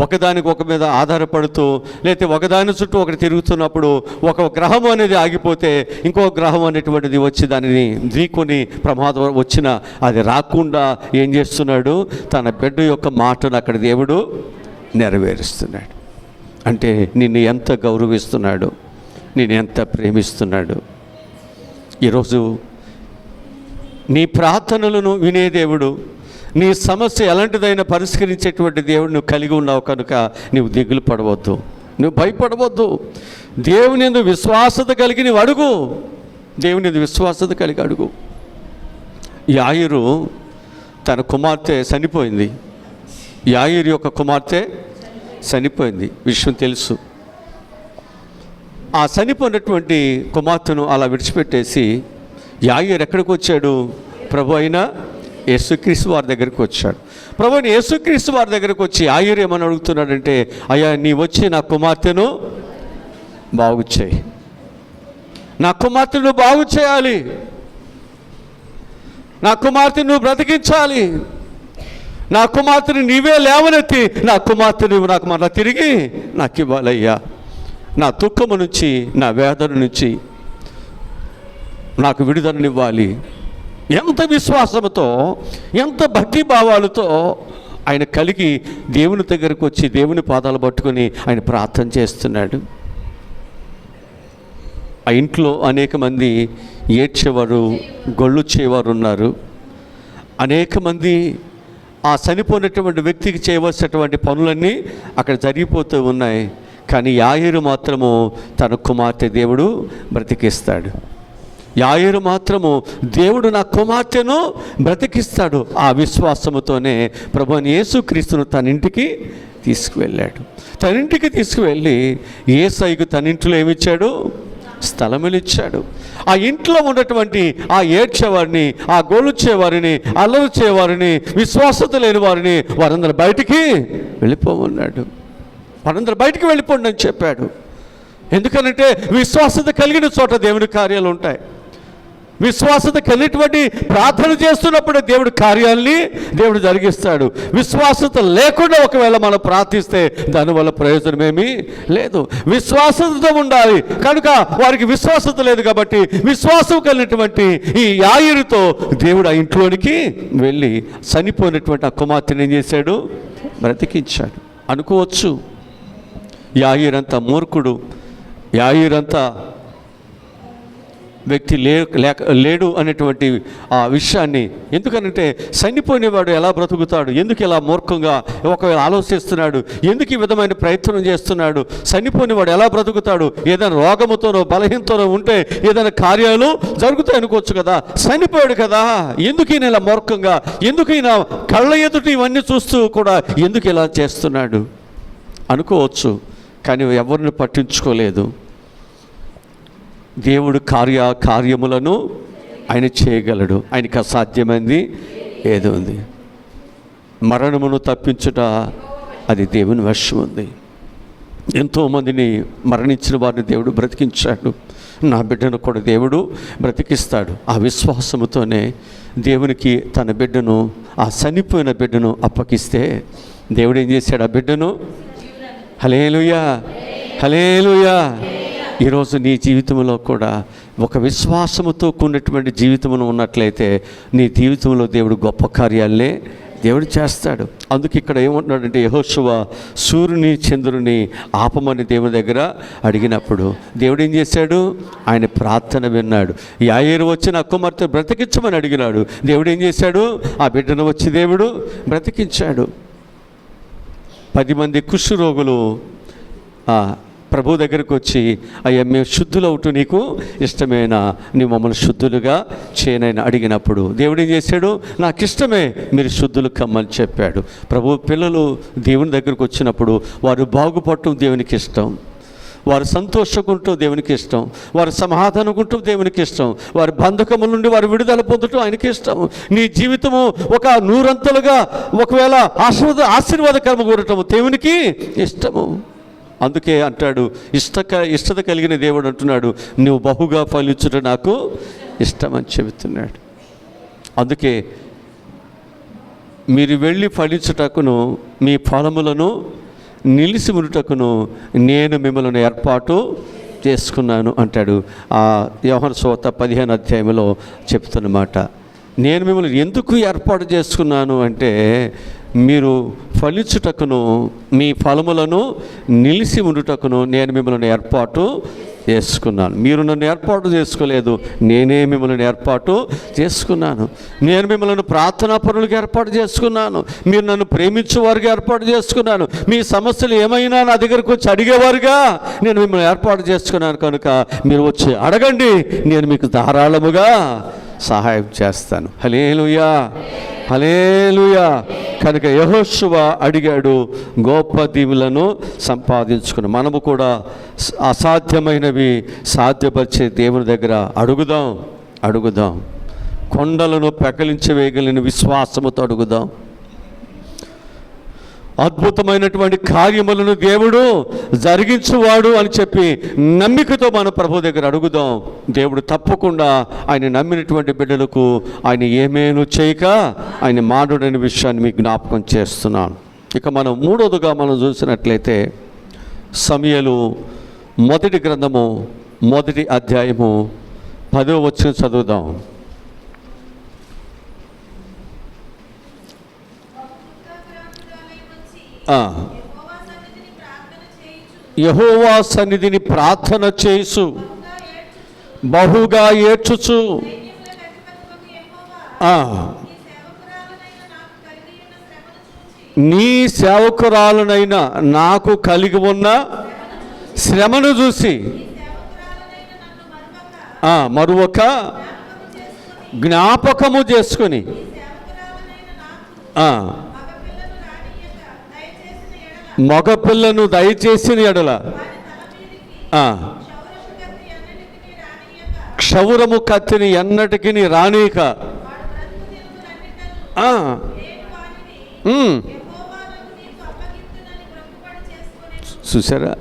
ఒకదానికి ఒక మీద ఆధారపడుతూ, లేకపోతే ఒకదాని చుట్టూ ఒకటి తిరుగుతున్నప్పుడు ఒక గ్రహం అనేది ఆగిపోతే ఇంకో గ్రహం అనేటువంటిది వచ్చి దానిని ఢీకొని ప్రమాదం వచ్చినా అది రాకుండా ఏం చేస్తున్నాడు? తన బిడ్డ యొక్క మాటను అక్కడ దేవుడు నెరవేరుస్తున్నాడు. అంటే నిన్ను ఎంత గౌరవిస్తున్నాడు, నేను ఎంత ప్రేమిస్తున్నాడు. ఈరోజు నీ ప్రార్థనలను వినే దేవుడు, నీ సమస్య ఎలాంటిదైనా పరిష్కరించేటువంటి దేవుడు నువ్వు కలిగి ఉన్నావు కనుక నువ్వు దిగులు పడవద్దు, నువ్వు భయపడవద్దు. దేవుని యందు విశ్వాసత కలిగి నువ్వు అడుగు, దేవుని యందు విశ్వాసత కలిగి అడుగు. యాయిరు తన కుమార్తె చనిపోయింది, యాయిరు యొక్క కుమార్తె చనిపోయింది, విషయం తెలుసు. ఆ చనిపోయినటువంటి కుమార్తెను అలా విడిచిపెట్టేసి యాయిరు ఎక్కడికి వచ్చాడు? ప్రభు అయిన యేసుక్రీస్తు వారి దగ్గరికి వచ్చాడు. ప్రభు అయిన యేసుక్రీస్తు వారి దగ్గరికి వచ్చి యాయిరు ఏమని అడుగుతున్నాడంటే, అయ్యా నీ వచ్చి నా కుమార్తెను బాగు చేయి, నా కుమార్తెను బాగు చేయాలి, నా కుమార్తెను నువ్వు బ్రతికించాలి, నా కుమార్తెను నీవే లేవనెత్తి నా కుమార్తెను నాకు మరలా తిరిగి నాకు ఇవ్వాలయ్యా, నా దుఃఖము నుంచి, నా వేదన నుంచి నాకు విడుదలనివ్వాలి. ఎంత విశ్వాసంతో, ఎంత భక్తి భావాలతో ఆయన కలిగి దేవుని దగ్గరకు వచ్చి దేవుని పాదాలు పట్టుకొని ఆయన ప్రార్థన చేస్తున్నాడు. ఆ ఇంట్లో అనేక మంది ఏడ్చేవారు, గొళ్ళు చేయవారు ఉన్నారు. అనేక మంది ఆ చనిపోయినటువంటి వ్యక్తికి చేయవలసినటువంటి పనులన్నీ అక్కడ జరిగిపోతూ ఉన్నాయి. కానీ యాయిరు మాత్రము తన కుమార్తె దేవుడు బ్రతికిస్తాడు. యాయిరు మాత్రము దేవుడు నా కుమార్తెను బ్రతికిస్తాడు. ఆ విశ్వాసముతోనే ప్రభువైన యేసుక్రీస్తును తన ఇంటికి తీసుకువెళ్ళాడు. తన ఇంటికి తీసుకువెళ్ళి యేసయ్యకు తన ఇంట్లో ఏమిచ్చాడు? స్థలములు ఇచ్చాడు. ఆ ఇంట్లో ఉన్నటువంటి ఆ ఏడ్చేవారిని, ఆ గోలుచ్చేవారిని, అల్లరుచేవారిని, విశ్వాసత లేని వారిని వారందరూ బయటికి వెళ్ళిపోమన్నాడు. వారందరూ బయటికి వెళ్ళిపోండి అని చెప్పాడు. ఎందుకనంటే విశ్వాసత కలిగిన చోట దేవుని కార్యాలు ఉంటాయి. విశ్వాసత కలిగినటువంటి ప్రార్థన చేస్తున్నప్పుడే దేవుడి కార్యాలని దేవుడు జరిగిస్తాడు. విశ్వాసత లేకుండా ఒకవేళ మనం ప్రార్థిస్తే దానివల్ల ప్రయోజనమేమీ లేదు. విశ్వాసంతో ఉండాలి. కనుక వారికి విశ్వాసత లేదు కాబట్టి విశ్వాసం కలిగినటువంటి ఈ యాయిరుతో దేవుడు ఆ ఇంట్లోనికి వెళ్ళి చనిపోయినటువంటి ఆ కుమార్తెను ఏం చేశాడు? బ్రతికించాడు. అనుకోవచ్చు యాయిరంతా మూర్ఖుడు, యాయిరంతా వ్యక్తి లేడు అనేటువంటి ఆ విషయాన్ని. ఎందుకనంటే చనిపోయినవాడు ఎలా బ్రతుకుతాడు, ఎందుకు ఇలా మూర్ఖంగా ఒకవేళ ఆలోచిస్తున్నాడు, ఎందుకు ఈ విధమైన ప్రయత్నం చేస్తున్నాడు, చనిపోయినవాడు ఎలా బ్రతుకుతాడు, ఏదైనా రోగముతోనో బలహీనతోనో ఉంటే ఏదైనా కార్యాలు జరుగుతాయి అనుకోవచ్చు కదా. చనిపోయాడు కదా, ఎందుకు ఈయన ఇలా మూర్ఖంగా, ఎందుకు ఈయన కళ్ళ ఎదుటి ఇవన్నీ చూస్తూ కూడా ఎందుకు ఇలా చేస్తున్నాడు అనుకోవచ్చు. కానీ ఎవరిని పట్టించుకోలేదు. దేవుడు కార్యములను ఆయన చేయగలడు. ఆయనకి అసాధ్యమైంది ఏదో ఉంది. మరణమును తప్పించుట అది దేవుని వశం ఉంది. ఎంతోమందిని మరణించిన వారిని దేవుడు బ్రతికించాడు. నా బిడ్డను కూడా దేవుడు బ్రతికిస్తాడు. ఆ విశ్వాసముతోనే దేవునికి తన బిడ్డను, ఆ చనిపోయిన బిడ్డను అప్పగిస్తే దేవుడు ఏం చేశాడు? ఆ బిడ్డను హల్లెలూయా హల్లెలూయా. ఈరోజు నీ జీవితంలో కూడా ఒక విశ్వాసముతో కూడినటువంటి జీవితమును ఉన్నట్లయితే నీ జీవితంలో దేవుడు గొప్ప కార్యాలనే దేవుడు చేస్తాడు. అందుకు ఇక్కడ ఏమంటున్నాడంటే, యెహోషువ సూర్యుని చంద్రుని ఆపమని దేవుని దగ్గర అడిగినప్పుడు దేవుడు ఏం చేశాడు? ఆయన ప్రార్థన విన్నాడు. యాయేరు వచ్చి నా కుమార్తె బ్రతికించమని అడిగినాడు. దేవుడు ఏం చేశాడు? ఆ బిడ్డను వచ్చి దేవుడు బ్రతికించాడు. 10 మంది కుష్ఠరోగులు ప్రభు దగ్గరికి వచ్చి, అయ్యా మేము శుద్ధులవుతూ నీకు ఇష్టమేనా, నీ మమ్మల్ని శుద్ధులుగా చేయనని అడిగినప్పుడు దేవుడు ఏం చేశాడు? నాకు ఇష్టమే, మీరు శుద్ధులు కమ్మని చెప్పాడు. ప్రభు పిల్లలు దేవుని దగ్గరికి వచ్చినప్పుడు వారు బాగుపడటం దేవునికి ఇష్టం, వారు సంతోషకుంటూ దేవునికి ఇష్టం, వారు సమాధానకుంటూ దేవునికి ఇష్టం, వారి బంధకముల నుండి వారు విడుదల పొందటం ఆయనకి ఇష్టం. నీ జీవితము ఒక 100 ఒకవేళ ఆశీర్వాదకరము కూడటము దేవునికి ఇష్టము. అందుకే అంటాడు, ఇష్టత కలిగిన దేవుడు అంటున్నాడు, నువ్వు బహుగా ఫలించుట నాకు ఇష్టమని చెబుతున్నాడు. అందుకే మీరు వెళ్ళి ఫలించుటకును మీ ఫలములను నిలిచి ఉండుటకును నేను మిమ్మల్ని ఏర్పాటు చేసుకున్నాను అంటాడు. ఆ యోహాను సువార్త 15వ అధ్యాయంలో చెప్తున్నమాట. నేను మిమ్మల్ని ఎందుకు ఏర్పాటు చేసుకున్నాను అంటే, మీరు ఫలించుటకును మీ ఫలములను నిలిచి ఉండుటకును నేను మిమ్మల్ని ఏర్పాటు చేసుకున్నాను. మీరు నన్ను ఏర్పాటు చేసుకోలేదు, నేనే మిమ్మల్ని ఏర్పాటు చేసుకున్నాను. నేను మిమ్మల్ని ప్రార్థనా పరులుగా ఏర్పాటు చేసుకున్నాను. మీరు నన్ను ప్రేమించేవారుగా ఏర్పాటు చేసుకున్నాను. మీ సమస్యలు ఏమైనా నా దగ్గరకు వచ్చి అడిగేవారుగా నేను మిమ్మల్ని ఏర్పాటు చేసుకున్నాను. కనుక మీరు వచ్చి అడగండి, నేను మీకు ధారాళముగా సహాయం చేస్తాను. హల్లెలూయా హల్లెలూయా. కనుక యెహోషువ అడిగాడు, గొప్ప దీవులను సంపాదించుకుని మనము కూడా అసాధ్యమైనవి సాధ్యపరిచే దేవుని దగ్గర అడుగుదాం. కొండలను పెకలించి వేయగలిగిన విశ్వాసముతో అడుగుదాం. అద్భుతమైనటువంటి కార్యములను దేవుడు జరిగించువాడు అని చెప్పి నమ్మికతో మనం ప్రభు దగ్గర అడుగుదాం. దేవుడు తప్పకుండా ఆయన నమ్మినటువంటి బిడ్డలకు ఆయన ఏమేను చేయక ఆయన మానవుడైన విషయాన్ని మీకు జ్ఞాపకం చేస్తున్నాను. ఇక మనం మూడోదిగా మనం చూసినట్లయితే సమూయేలు మొదటి గ్రంథము 1వ అధ్యాయము 10వ వచనం చదువుదాం. యెహోవా సన్నిధిని ప్రార్థన చేయుచు బహుగా ఏడ్చుచు నీ సేవకురాలనైన నాకు కలిగి ఉన్న శ్రమను చూసి మరొక జ్ఞాపకము చేసుకొని మగపిల్లను దయచేసిన ఎడల క్షౌరము కత్తిని ఎన్నటికి రానీక చూసారా?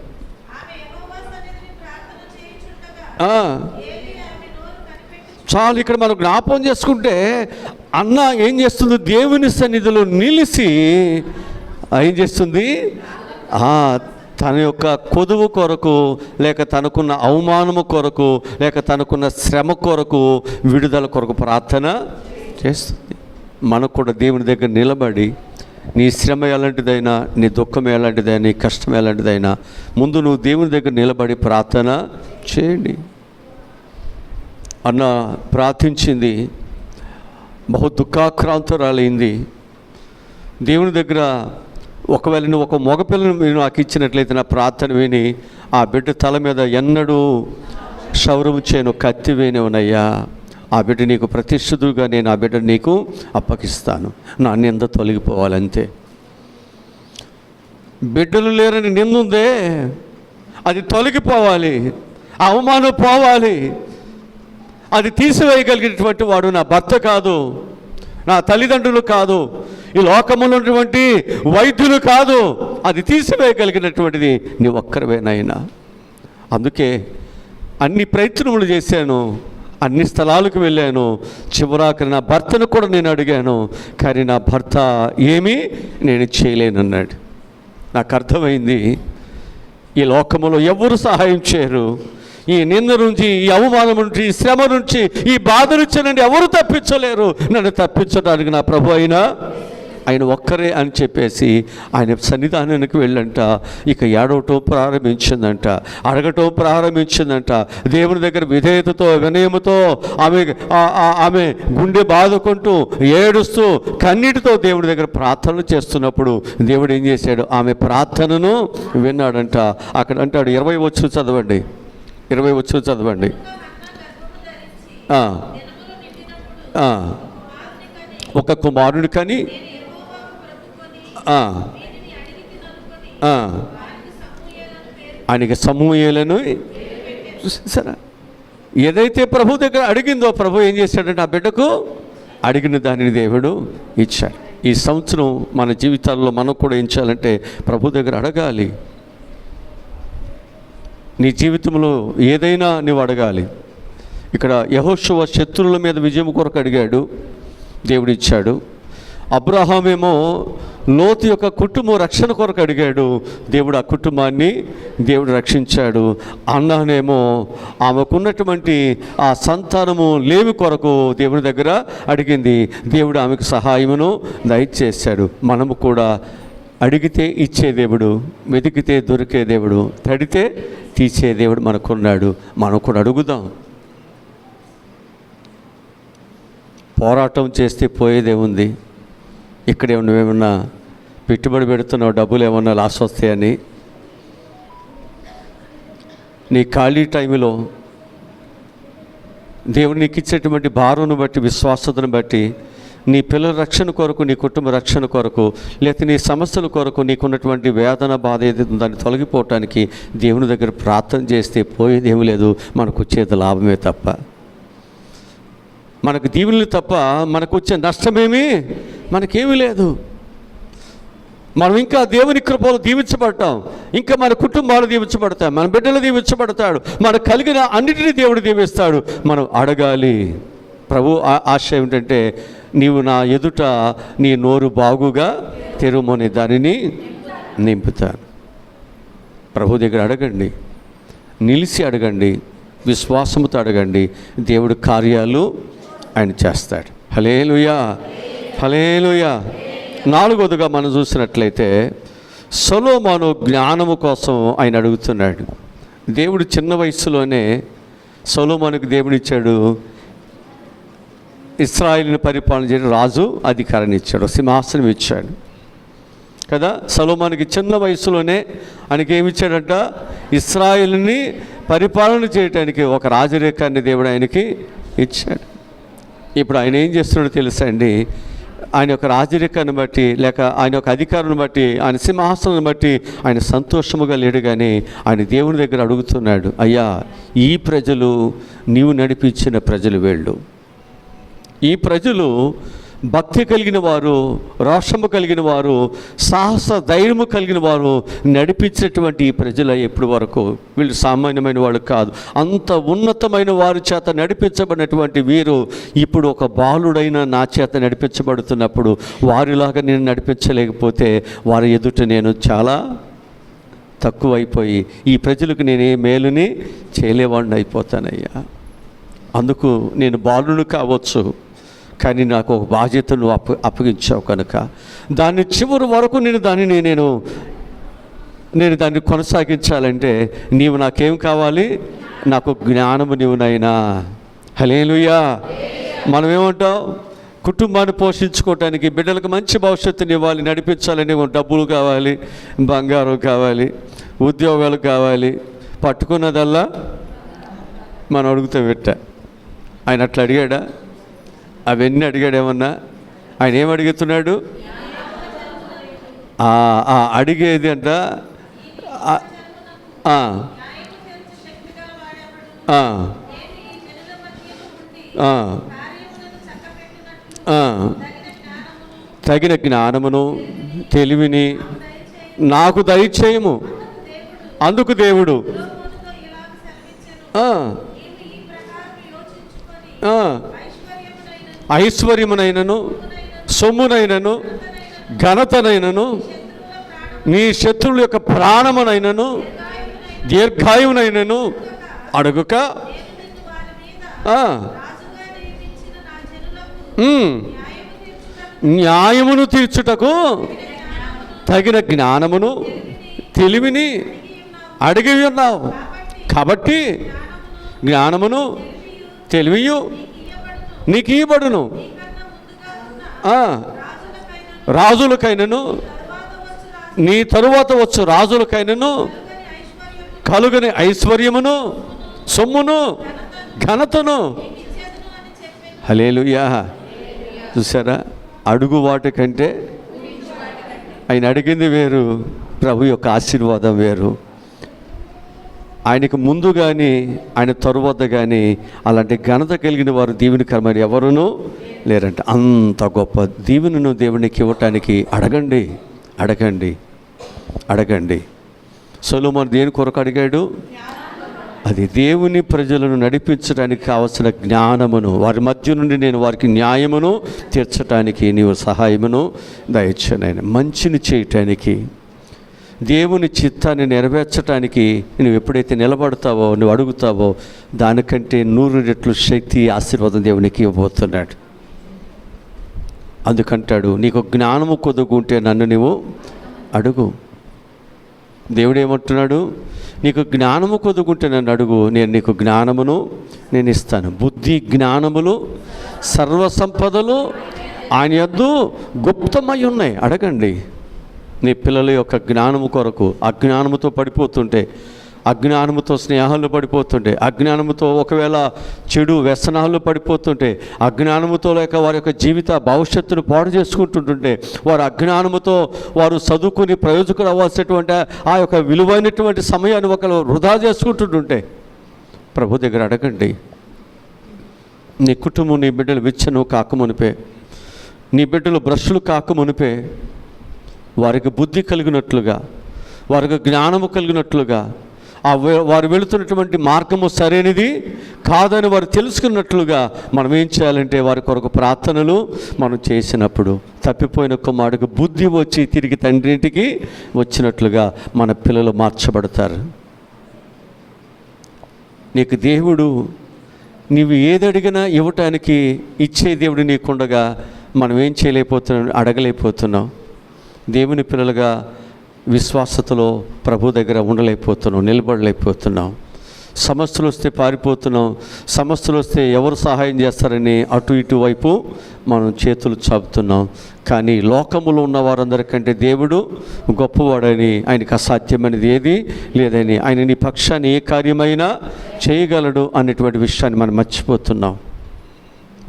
చాలు. ఇక్కడ మనం జ్ఞాపకం చేసుకుంటే అన్న ఏం చేస్తుంది, దేవుని సన్నిధిలో నిలిచి ఏం చేస్తుంది, తన యొక్క కొదువు కొరకు, లేక తనకున్న అవమానము కొరకు, లేక తనకున్న శ్రమ కొరకు, విడుదల కొరకు ప్రార్థన చేస్తుంది. మనకు కూడా దేవుని దగ్గర నిలబడి, నీ శ్రమ ఎలాంటిదైనా, నీ దుఃఖం ఎలాంటిదైనా, నీ కష్టం ఎలాంటిదైనా, ముందు నువ్వు దేవుని దగ్గర నిలబడి ప్రార్థన చేయండి. అన్న ప్రార్థించింది, బహు దుఃఖాక్రాంతురాలైంది. దేవుని దగ్గర ఒకవేళ నువ్వు ఒక మగపిల్లను మీరు నాకు ఇచ్చినట్లయితే నా ప్రార్థన విని ఆ బిడ్డ తల మీద ఎన్నడూ క్షౌరము చేయను, కత్తి వేయనివనయ్యా. ఆ బిడ్డ నీకు ప్రతిష్ఠుడుగా నేను ఆ బిడ్డ నీకు అప్పగిస్తాను. నా నింద తొలగిపోవాలంతే. బిడ్డలు లేరని నిందుందే, అది తొలగిపోవాలి, అవమానం పోవాలి. అది తీసివేయగలిగినటువంటి వాడు నా భర్త కాదు, నా తల్లిదండ్రులు కాదు, ఈ లోకములో ఉన్నటువంటి వైద్యులు కాదు. అది తీసివేయగలిగినటువంటిది నీ ఒక్కరివేనైనా. అందుకే అన్ని ప్రయత్నములు చేశాను, అన్ని స్థలాలకు వెళ్ళాను, చివరాఖరి నా భర్తను కూడా నేను అడిగాను, కానీ నా భర్త ఏమీ నేను చేయలేనన్నాడు. నాకు అర్థమైంది, ఈ లోకములో ఎవరు సహాయం చేయరు. ఈ నింద నుంచి, ఈ అవమానం నుంచి, ఈ శ్రమ నుంచి, ఈ బాధ నుంచి నన్ను ఎవరు తప్పించలేరు. నన్ను తప్పించడానికి నా ప్రభు ఆయన ఒక్కరే అని చెప్పేసి ఆయన సన్నిధానానికి వెళ్ళంట. ఇక ఏడవటం ప్రారంభించిందంట, అడగటం ప్రారంభించిందంట. దేవుని దగ్గర విధేయతతో, వినయముతో ఆమె గుండె బాదుకుంటూ, ఏడుస్తూ, కన్నీటితో దేవుడి దగ్గర ప్రార్థనలు చేస్తున్నప్పుడు దేవుడు ఏం చేశాడు, ఆమె ప్రార్థనను విన్నాడంట. అక్కడ అంటాడు, 20 వచ్చులు చదవండి, 20 వచ్చులు చదవండి. ఒక కుమారుడు కని ఆయనకి సమూయేలను చూసారా. ఏదైతే ప్రభు దగ్గర అడిగిందో ప్రభు ఏం చేశాడంటే ఆ బిడ్డకు అడిగిన దానిని దేవుడు ఇచ్చాడు. ఈ సంవత్సరం మన జీవితాల్లో మనం కూడా ఏం చేయాలంటే ప్రభు దగ్గర అడగాలి. నీ జీవితంలో ఏదైనా నువ్వు అడగాలి. ఇక్కడ యెహోషువ శత్రువుల మీద విజయం కొరకు అడిగాడు, దేవుడు ఇచ్చాడు. అబ్రహామేమో లోతు యొక్క కుటుంబం రక్షణ కొరకు అడిగాడు, దేవుడు ఆ కుటుంబాన్ని దేవుడు రక్షించాడు. అన్నానేమో ఆమెకున్నటువంటి ఆ సంతానము లేమి కొరకు దేవుని దగ్గర అడిగింది, దేవుడు ఆమెకు సహాయమును దయచేశాడు. మనము కూడా అడిగితే ఇచ్చే దేవుడు, వెతికితే దొరికే దేవుడు, తడితే తీసే దేవుడు మనకున్నాడు. మనం కూడా అడుగుదాం. పోరాటం చేస్తే పోయేదేముంది? ఇక్కడే నువ్వేమన్నా పెట్టుబడి పెడుతున్నావు, డబ్బులు ఏమన్నా లాస్ వస్తాయని. నీ ఖాళీ టైంలో దేవుడు నీకు ఇచ్చేటువంటి భారంను బట్టి, విశ్వాసతను బట్టి, నీ పిల్లల రక్షణ కొరకు, నీ కుటుంబ రక్షణ కొరకు, లేకపోతే నీ సమస్యల కొరకు, నీకున్నటువంటి వేదన, బాధ ఏదైతే దాన్ని తొలగిపోవటానికి దేవుని దగ్గర ప్రార్థన చేస్తే పోయేదేమీ లేదు, మనకు వచ్చేది లాభమే తప్ప, మనకు దీవులు తప్ప మనకు వచ్చే నష్టమేమీ మనకేమీ లేదు. మనం ఇంకా దేవుని కృపలో దీవించబడతాం, ఇంకా మన కుటుంబాలు దీవించబడతాయి, మన బిడ్డలు దీవించబడతాడు, మనకు కలిగిన అన్నిటినీ దేవుడు దీవిస్తాడు. మనం అడగాలి. ప్రభు ఆశ ఏమిటంటే, నీవు నా ఎదుట నీ నోరు బాగుగా తెరుమని దానిని నింపుతాను. ప్రభు దగ్గర అడగండి, నిలిచి అడగండి, విశ్వాసముతో అడగండి, దేవుడు కార్యాలు ఆయన చేస్తాడు. హల్లెలూయా, హల్లెలూయా. 4వదిగా మనం చూసినట్లయితే సొలొమోను జ్ఞానము కోసం ఆయన అడుగుతున్నాడు. దేవుడు చిన్న వయసులోనే సొలొమోనుకు దేవుడిచ్చాడు, ఇశ్రాయేలుని పరిపాలన చేయడం, రాజు అధికారాన్ని ఇచ్చాడు, సింహాసనం ఇచ్చాడు కదా. సొలొమోనుకి చిన్న వయసులోనే ఆయనకి ఏమిచ్చాడంట, ఇశ్రాయేలుని పరిపాలన చేయడానికి ఒక రాజరేఖాన్ని దేవుడు ఆయనకి ఇచ్చాడు. ఇప్పుడు ఆయన ఏం చేస్తున్నాడో తెలుసా అండి, ఆయన యొక్క రాజరికాన్ని బట్టి, లేక ఆయన యొక్క అధికారాన్ని బట్టి, ఆయన సింహాసనాన్ని బట్టి ఆయన సంతోషముగా లేడు. కానీ ఆయన దేవుని దగ్గర అడుగుతున్నాడు, అయ్యా ఈ ప్రజలు నీవు నడిపించిన ప్రజలు, వీళ్ళు ఈ ప్రజలు భక్తి కలిగిన వారు, రోషము కలిగిన వారు, సాహస ధైర్యము కలిగిన వారు నడిపించినటువంటి ఈ ప్రజల ఎప్పటి వరకు వీళ్ళు సామాన్యమైన వాళ్ళు కాదు. అంత ఉన్నతమైన వారి చేత నడిపించబడినటువంటి వీరు ఇప్పుడు ఒక బాలుడైన నా చేత నడిపించబడుతున్నప్పుడు వారిలాగా నేను నడిపించలేకపోతే వారి ఎదుట నేను చాలా తక్కువైపోయి ఈ ప్రజలకు నేనే మేలుని చేయలేవాడిని అయిపోతానయ్యా. అందుకు నేను బాలుడు కావచ్చు, కానీ నాకు ఒక బాధ్యతను అప్పగించావు కనుక దాన్ని చివరి వరకు నేను దాన్ని కొనసాగించాలంటే నీవు నాకేం కావాలి? నాకు జ్ఞానము నీవునైనా. హల్లెలూయా. మనం ఏమంటాం? కుటుంబాన్ని పోషించుకోవటానికి, బిడ్డలకు మంచి భవిష్యత్తుని ఇవ్వాలి, నడిపించాలని డబ్బులు కావాలి, బంగారం కావాలి, ఉద్యోగాలు కావాలి. పట్టుకున్నదల్లా మనం అడుగుతూ పెట్టా. ఆయన అట్లా అడిగాడా? అవన్నీ అడిగాడేమన్నా? ఆయన ఏం అడుగుతున్నాడు? అడిగేది అంట తగిన జ్ఞానమును తెలివిని నాకు దయచేయము. అందుకు దేవుడు ఐశ్వర్యమునైనను సొమ్మునైనను ఘనతనైనను నీ శత్రువుల యొక్క ప్రాణమునైనను దీర్ఘాయువునైనను అడుగుక న్యాయమును తీర్చుటకు తగిన జ్ఞానమును తెలివిని అడిగి ఉన్నావు. కాబట్టి జ్ఞానమును తెలివియు నీకు ఇవ్వబడును. రాజులకైనను నీ తరువాత వచ్చు రాజులకైనను కలుగని ఐశ్వర్యమును సొమ్మును ఘనతను. హల్లెలూయా. చూసారా? అడుగు వాటి కంటే ఆయన అడిగింది వేరు, ప్రభు యొక్క ఆశీర్వాదం వేరు. ఆయనకు ముందు కానీ ఆయన తరువాత కానీ అలాంటి ఘనత కలిగిన వారు దీవెనకరమైన ఎవరునూ లేరంట. అంత గొప్ప దీవెనను దేవునికి ఇవ్వటానికి అడగండి, అడగండి, అడగండి. సొలొమోను దేని కొరకు అడిగాడు? అది దేవుని ప్రజలను నడిపించడానికి కావలసిన జ్ఞానమును, వారి మధ్య నుండి నేను వారికి న్యాయమును తీర్చడానికి నీవు సహాయమును దయచేయను. మంచిని చేయటానికి, దేవుని చిత్తాన్ని నెరవేర్చడానికి నువ్వు ఎప్పుడైతే నిలబడతావో, నువ్వు అడుగుతావో, దానికంటే 100 రెట్లు శక్తి, ఆశీర్వాదం దేవునికి ఇవ్వబోతున్నాడు. అందుకంటాడు, నీకు జ్ఞానము కొదుకుంటే నన్ను నీవు అడుగు. దేవుడు ఏమంటున్నాడు? నీకు జ్ఞానము కొదుకుంటే నన్ను అడుగు, నేను నీకు జ్ఞానమును నేను ఇస్తాను. బుద్ధి జ్ఞానములు సర్వసంపదలు ఆయన యొద్ద గుప్తమై ఉన్నాయి. అడగండి. నీ పిల్లల యొక్క జ్ఞానము కొరకు అజ్ఞానముతో పడిపోతుంటే, అజ్ఞానముతో స్నేహాలు పడిపోతుంటే, అజ్ఞానముతో ఒకవేళ చెడు వ్యసనాలు పడిపోతుంటే, అజ్ఞానముతో లేక వారి యొక్క జీవిత భవిష్యత్తును పాడు చేసుకుంటుంటుంటే, వారు అజ్ఞానముతో వారు చదువుకుని ప్రయోజకులు అవ్వాల్సినటువంటి ఆ యొక్క విలువైనటువంటి సమయాన్ని ఒకరు వృధా చేసుకుంటుంటుంటే, ప్రభు దగ్గర అడగండి. నీ కుటుంబం, నీ బిడ్డలు విచ్చను కాకమునిపే, నీ బిడ్డలు బ్రష్లు కాకమునిపే వారికి బుద్ధి కలిగినట్లుగా, వారికి జ్ఞానము కలిగినట్లుగా, వారు వెళుతున్నటువంటి మార్గము సరైనది కాదని వారు తెలుసుకున్నట్లుగా మనం ఏం చేయాలంటే వారి కొరకు ప్రార్థనలు మనం చేసినప్పుడు తప్పిపోయిన కుమారుడికి బుద్ధి వచ్చి తిరిగి తండ్రింటికి వచ్చినట్లుగా మన పిల్లలు మార్చబడతారు. నీకు దేవుడు నీవు ఏదడిగినా ఇవ్వటానికి ఇచ్చే దేవుడు నీకుండగా మనం ఏం చేయలేకపోతున్నాం? అడగలేకపోతున్నాం. దేవుని పిల్లలుగా విశ్వాసతలో ప్రభు దగ్గర ఉండలేకపోతున్నాం, నిలబడలేకపోతున్నాం. సమస్యలు వస్తే పారిపోతున్నాం. సమస్యలు వస్తే ఎవరు సహాయం చేస్తారని అటు ఇటు వైపు మనం చేతులు చాపుతున్నాం. కానీ లోకములో ఉన్న వారందరికంటే దేవుడు గొప్పవాడని, ఆయనకు అసాధ్యమైనది ఏది లేదని, ఆయన నీ పక్షాన్ని ఏ కార్యమైనా చేయగలడు అనేటువంటి విషయాన్ని మనం మర్చిపోతున్నాం.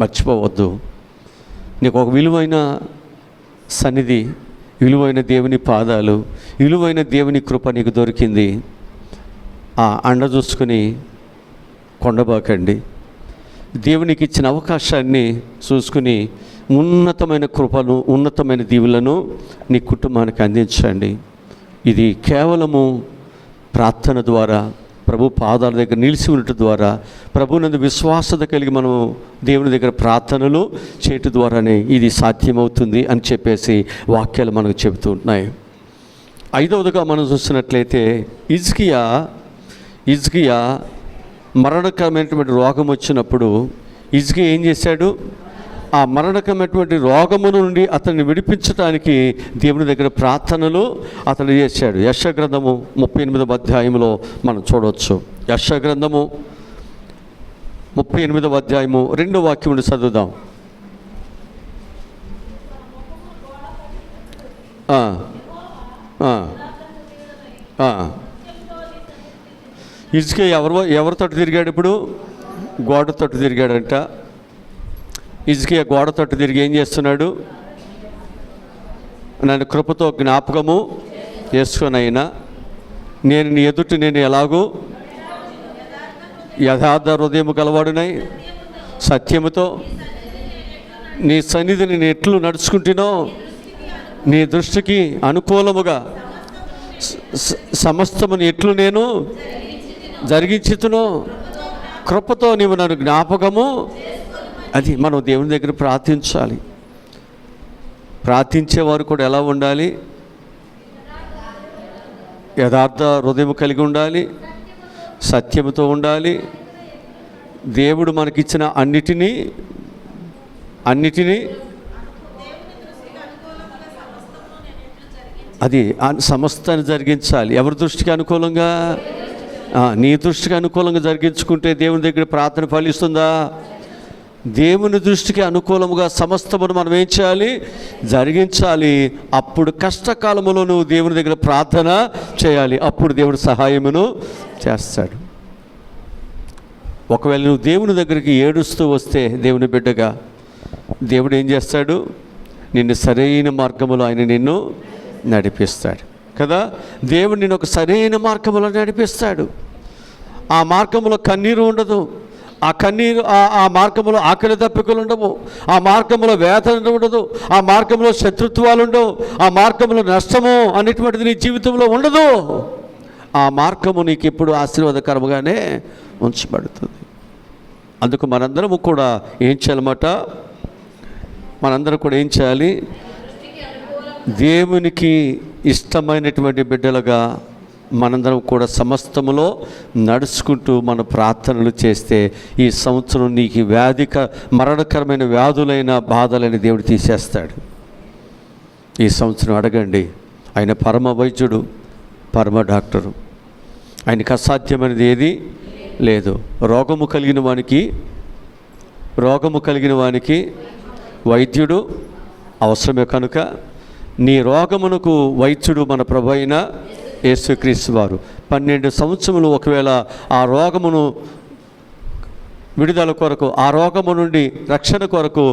మర్చిపోవద్దు. నీకు ఒక విలువైన సన్నిధి, విలువైన దేవుని పాదాలు, విలువైన దేవుని కృప నీకు దొరికింది. ఆ అండ చూసుకుని కొండబాకండి. దేవునికి ఇచ్చిన అవకాశాన్ని చూసుకుని ఉన్నతమైన కృపను, ఉన్నతమైన దీవులను నీ కుటుంబానికి అందించండి. ఇది కేవలము ప్రార్థన ద్వారా, ప్రభు పాదాల దగ్గర నిలిచి ఉండటం ద్వారా, ప్రభునందు విశ్వాసత కలిగి మనం దేవుని దగ్గర ప్రార్థనలు చేయటం ద్వారానే ఇది సాధ్యమవుతుంది అని చెప్పేసి వాక్యాలు మనకు చెబుతూ ఉన్నాయి. ఐదవదిగా మనం చూసినట్లయితే హిజ్కియా మరణకరమైనటువంటి రోగం వచ్చినప్పుడు హిజ్కియా ఏం చేశాడు? ఆ మరణకరమైనటువంటి రోగము నుండి అతన్ని విడిపించడానికి దేవుని దగ్గర ప్రార్థనలు అతను చేశాడు. యెషయా గ్రంథము 38వ అధ్యాయంలో మనం చూడవచ్చు. యెషయా గ్రంథము 38వ అధ్యాయము 2వ వాక్యం నుండి చదువుదాం. హిజ్కియా ఎవరి తట్టు తిరిగాడు? ఇప్పుడు గోడ తట్టు తిరిగాడంట. హిజ్కియా గోడ తట్టు తిరిగి ఏం చేస్తున్నాడు? నన్ను కృపతో జ్ఞాపకము చేసుకొనైనా నేను నీ ఎదుటి నేను ఎలాగూ యథార్థ హృదయము గలవాడునై సత్యముతో నీ సన్నిధిని నేను ఎట్లు నడుచుకుంటునో నీ దృష్టికి అనుకూలముగా సమస్తముని ఎట్లు నేను జరిగించుతునో కృపతో నీవు నన్ను జ్ఞాపకము. అది మనం దేవుని దగ్గర ప్రార్థించాలి. ప్రార్థించేవారు కూడా ఎలా ఉండాలి? యథార్థ హృదయం కలిగి ఉండాలి, సత్యముతో ఉండాలి. దేవుడు మనకిచ్చిన అన్నిటినీ అది సమస్తాన్ని జరిగించాలి. ఎవరి దృష్టికి అనుకూలంగా? నీ దృష్టికి అనుకూలంగా జరిగించుకుంటే దేవుని దగ్గర ప్రార్థన ఫలిస్తుందా? దేవుని దృష్టికి అనుకూలముగా సమస్తమును మనం ఏం చేయాలి? జరిగించాలి. అప్పుడు కష్టకాలములో నువ్వు దేవుని దగ్గర ప్రార్థన చేయాలి. అప్పుడు దేవుడు సహాయమును చేస్తాడు. ఒకవేళ నువ్వు దేవుని దగ్గరికి ఏడుస్తూ వస్తే దేవుని బిడ్డగా, దేవుడు ఏం చేస్తాడు? నిన్ను సరైన మార్గములో ఆయన నిన్ను నడిపిస్తాడు కదా. దేవుడు నిన్ను ఒక సరైన మార్గంలో నడిపిస్తాడు. ఆ మార్గంలో కన్నీరు ఉండదు. ఆ మార్గంలో ఆకలి దప్పికలు ఉండవు. ఆ మార్గంలో వేదన ఉండదు. ఆ మార్గంలో శత్రుత్వాలు ఉండవు. ఆ మార్గంలో నష్టము అనేటువంటిది నీ జీవితంలో ఉండదు. ఆ మార్గము నీకు ఎప్పుడు ఆశీర్వాదకరంగానే ఉంచబడుతుంది. అందుకు మనందరము కూడా ఏం చేయాలన్నమాట? మనందరం కూడా ఏం చేయాలి? దేవునికి ఇష్టమైనటువంటి బిడ్డలుగా మనందరం కూడా సమస్తములో నడుచుకుంటూ మన ప్రార్థనలు చేస్తే ఈ సంవత్సరం నీకు మరణకరమైన వ్యాధులైన బాధలైన దేవుడు తీసేస్తాడు. ఈ సంవత్సరం అడగండి. ఆయన పరమ వైద్యుడు, పరమ డాక్టరు. ఆయనకు అసాధ్యమైనది ఏది లేదు. రోగము కలిగిన వానికి వైద్యుడు అవసరమే. కనుక నీ రోగమునకు వైద్యుడు మన ప్రభు అయిన యేసుక్రీస్తు వారు. 12 సంవత్సరములు ఒకవేళ ఆ రోగమును విడుదల కొరకు, ఆ రోగము నుండి రక్షణ కొరకు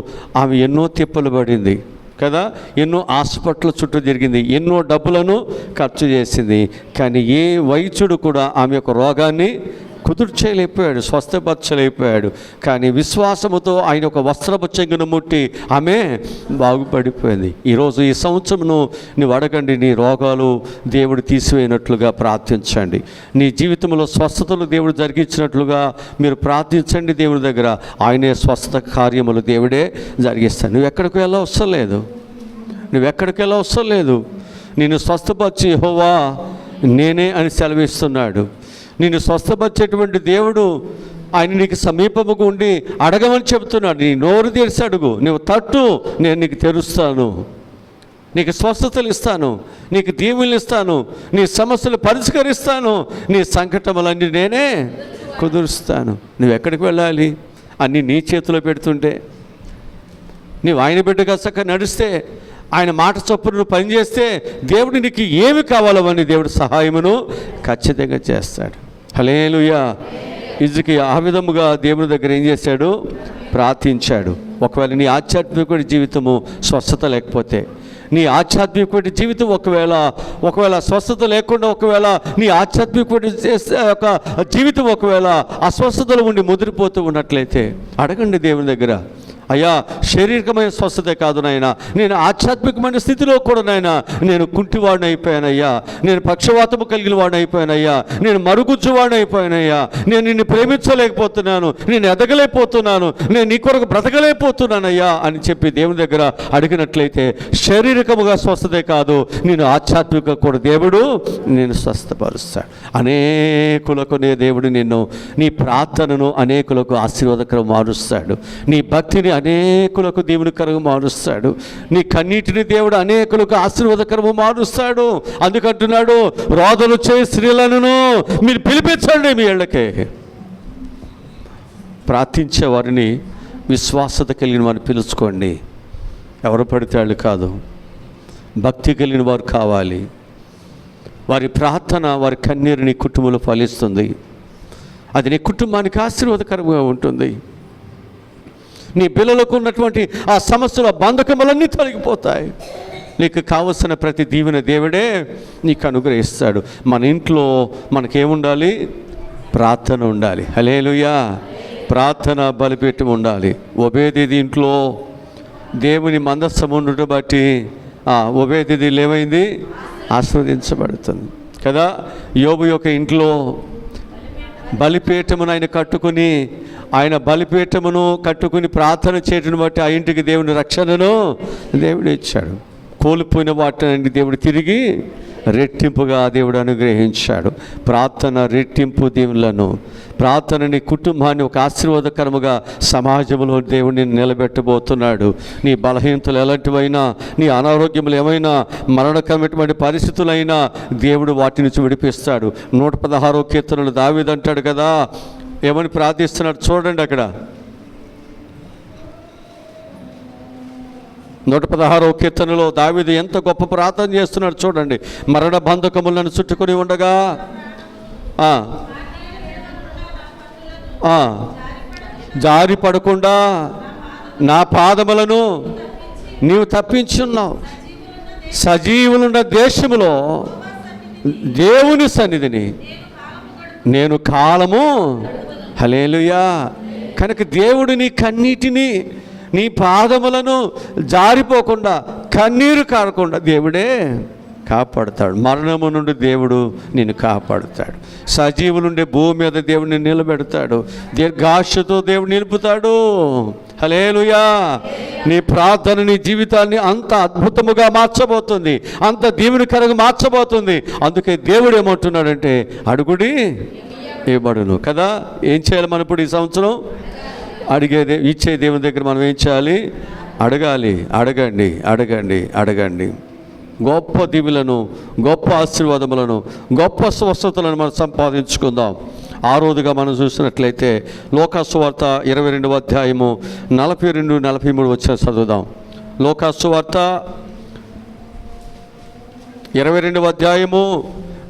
ఆమె ఎన్నో తిప్పలు పడింది కదా. ఎన్నో హాస్పిటల్ చుట్టూ తిరిగింది, ఎన్నో డబ్బులను ఖర్చు చేసింది. కానీ ఏ వైద్యుడు కూడా ఆమె యొక్క రోగాన్ని కుదుర్చేయలేకపోయాడు, స్వస్థపరచలేకపోయాడు. కానీ విశ్వాసముతో ఆయన ఒక వస్త్రపు చెంగును ముట్టి ఆమె బాగుపడిపోయింది. ఈరోజు ఈ సంవత్సరమును నువ్వు అడగండి. నీ రోగాలు దేవుడు తీసివేయనట్లుగా ప్రార్థించండి. నీ జీవితంలో స్వస్థతలు దేవుడు జరిగించినట్లుగా మీరు ప్రార్థించండి. దేవుడి దగ్గర ఆయనే స్వస్థత కార్యములు దేవుడే జరిగిస్తాడు. నువ్వు ఎక్కడికి వెళ్ళ అవసరం లేదు. నిన్ను స్వస్థపరిచి యెహోవా నేనే అని సెలవిస్తున్నాడు. నిన్ను స్వస్థపరిచేటువంటి దేవుడు ఆయన నీకు సమీపముగా ఉండి అడగమని చెబుతున్నాడు. నీ నోరు తెరిచి అడుగు, నువ్వు తట్టు, నేను నీకు తెరుస్తాను, నీకు స్వస్థతలు ఇస్తాను, నీకు దీవెనలు ఇస్తాను, నీ సమస్యలు పరిష్కరిస్తాను, నీ సంకటములన్నీ నేనే కుదురుస్తాను. నువ్వు ఎక్కడికి వెళ్ళాలి? అన్నీ నీ చేతిలో పెడుతుంటే, నీవు ఆయన బిడ్డగా చక్కగా నడిస్తే, ఆయన మాట చొప్పున నువ్వు పనిచేస్తే దేవుడు నీకు ఏమి కావాలో అని దేవుడు సహాయమును ఖచ్చితంగా చేస్తాడు. హల్లెలూయా. హిజ్కియా ఆ విధముగా దేవుని దగ్గర ఏం చేశాడు? ప్రార్థించాడు. ఒకవేళ నీ ఆధ్యాత్మిక జీవితము స్వస్థత లేకపోతే, నీ ఆధ్యాత్మిక జీవితం ఒకవేళ స్వస్థత లేకుండా, ఒకవేళ నీ ఆధ్యాత్మిక జీవితం ఒకవేళ అస్వస్థతలు ఉండి ముదిరిపోతూ ఉన్నట్లయితే అడగండి దేవుని దగ్గర. అయ్యా శారీరకమైన స్వస్థతే కాదు నాయన, నేను ఆధ్యాత్మికమైన స్థితిలో కూడా నాయన నేను కుంటివాడిని అయిపోయానయ్యా, నేను పక్షవాతము కలిగిన వాడిని అయిపోయానయ్యా, నేను మరుగుజ్జువాడిని అయిపోయానయ్యా, నేను నిన్ను ప్రేమించలేకపోతున్నాను, నేను ఎదగలేకపోతున్నాను, నేను నీ కొరకు బ్రతకలేకపోతున్నానయ్యా అని చెప్పి దేవుని దగ్గర అడిగినట్లయితే శారీరకముగా స్వస్థతే కాదు, నేను ఆధ్యాత్మిక కూడా దేవుడు నేను స్వస్థపరుస్తాడు. అనేకులకు దేవుడు నిన్ను, నీ ప్రార్థనను అనేకులకు ఆశీర్వాదకరం మారుస్తాడు, నీ భక్తిని అనేకులకు దేవునికరంగా మారుస్తాడు, నీ కన్నీటిని దేవుడు అనేకులకు ఆశీర్వాదకరము మారుస్తాడు. అందుకంటున్నాడు, రోదలు చేయి స్త్రీలను మీరు పిలిపించండి మీ ఇళ్ళకే. ప్రార్థించే వారిని విశ్వాసత కలిగిన వారిని పిలుచుకోండి. ఎవరు పడితే వాళ్ళు కాదు, భక్తి కలిగిన వారు కావాలి. వారి ప్రార్థన, వారి కన్నీరు నీ కుటుంబంలో ఫలిస్తుంది. అది నీ కుటుంబానికి ఆశీర్వాదకరంగా ఉంటుంది. నీ పిల్లలకు ఉన్నటువంటి ఆ సమస్యల బంధకములన్నీ తొలగిపోతాయి. నీకు కావలసిన ప్రతి దీవెన దేవుడే నీకు అనుగ్రహిస్తాడు. మన ఇంట్లో మనకేముండాలి? ప్రార్థన ఉండాలి. హల్లెలూయా. ప్రార్థన బలిపీఠం ఉండాలి. ఒబేదెదోము ఇంట్లో దేవుని మందస్సం ఉండటం బట్టి ఒబేదెదోము ఏమైంది? ఆశీర్వదించబడుతుంది కదా. యోబు యొక్క ఇంట్లో బలిపీఠమును ఆయన కట్టుకుని, ఆయన బలిపీఠమును కట్టుకుని ప్రార్థన చేయటం బట్టి ఆ ఇంటికి దేవుని రక్షణను దేవుడు ఇచ్చాడు. కోల్పోయిన వాటిని దేవుడు తిరిగి రెట్టింపుగా దేవుడు అనుగ్రహించాడు. ప్రార్థన రెట్టింపు దీవులను, ప్రార్థనని కుటుంబాన్ని ఒక ఆశీర్వాదకరముగా సమాజంలో దేవుడిని నిలబెట్టబోతున్నాడు. నీ బలహీనతలు ఎలాంటివైనా, నీ అనారోగ్యములు ఏమైనా, మరణకరమైనటువంటి పరిస్థితులైనా దేవుడు వాటి నుంచి విడిపిస్తాడు. 116వ కీర్తనలు దావీదు అంటాడు కదా, ఏమని ప్రార్థిస్తున్నాడు చూడండి. అక్కడ 116వ కీర్తనలో దావీదు ఎంత గొప్ప ప్రార్థన చేస్తున్నాడు చూడండి. మరణ బంధకములను చుట్టుకొని ఉండగా జారి పడకుండా నా పాదములను నీవు తప్పించున్నావు. సజీవులున్న దేశములో దేవుని సన్నిధిని నేను కాలము. హల్లెలూయా. కనుక దేవుడు నీ కన్నీటిని, నీ పాదములను జారిపోకుండా, కన్నీరు కారకుండా దేవుడే కాపాడుతాడు. మరణము నుండి దేవుడు నిన్ను కాపాడుతాడు. సజీవులుండే భూమి మీద దేవుడిని నిలబెడతాడు. దీర్ఘాశతో దేవుడు నిలుపుతాడు. హల్లెలూయా. నీ ప్రార్థన నీ జీవితాన్ని అంత అద్భుతముగా మార్చబోతుంది, అంత దీవెనకరంగా మార్చబోతుంది. అందుకే దేవుడు ఏమంటున్నాడంటే, అడుగుడి ఇవ్వబడును కదా. ఏం చేయాలి మనం ఇప్పుడు ఈ సంవత్సరం? అడిగేదే ఇచ్చే దేవుని దగ్గర మనం ఏం చేయాలి? అడగాలి. అడగండి, అడగండి, అడగండి. గొప్ప దీవులను, గొప్ప ఆశీర్వాదములను, గొప్ప స్వస్థతలను మనం సంపాదించుకుందాం. ఆ రోజుగా మనం చూసినట్లయితే లోకాసు వార్త 22వ అధ్యాయము 42-43 వచ్చే చదువుదాం. లోకాసు వార్త 22వ అధ్యాయము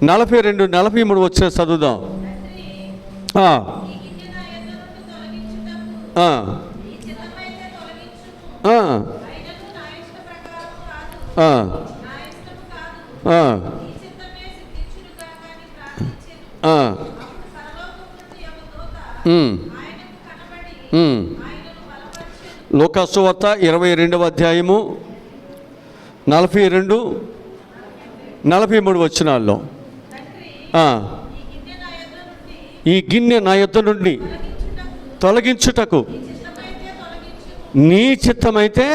42-43 వచ్చే చదువుదాం. లోకాసు వార్త 22వ అధ్యాయము 42-43 వచనాల్లో, ఈ గిన్నె నా యొద్ద నుండి తొలగించుటకు నీ చిత్తమైతే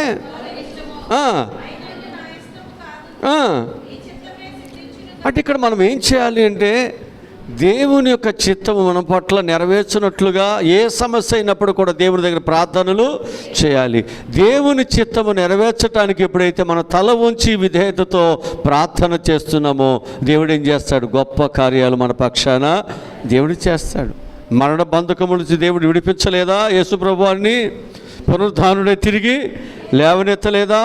అంటే ఇక్కడ మనం ఏం చేయాలి అంటే, దేవుని యొక్క చిత్తము మన పట్ల నెరవేర్చినట్లుగా ఏ సమస్య అయినప్పుడు కూడా దేవుని దగ్గర ప్రార్థనలు చేయాలి. దేవుని చిత్తము నెరవేర్చడానికి ఎప్పుడైతే మన తల ఉంచి విధేయతతో ప్రార్థన చేస్తున్నామో దేవుడు ఏం చేస్తాడు? గొప్ప కార్యాలు మన పక్షాన దేవుడు చేస్తాడు. మరణ బంధకము నుంచి దేవుడు విడిపించలేదా యేసుప్రభువాన్ని? పునరుద్ధానుడే తిరిగి లేవనెత్తలేదా?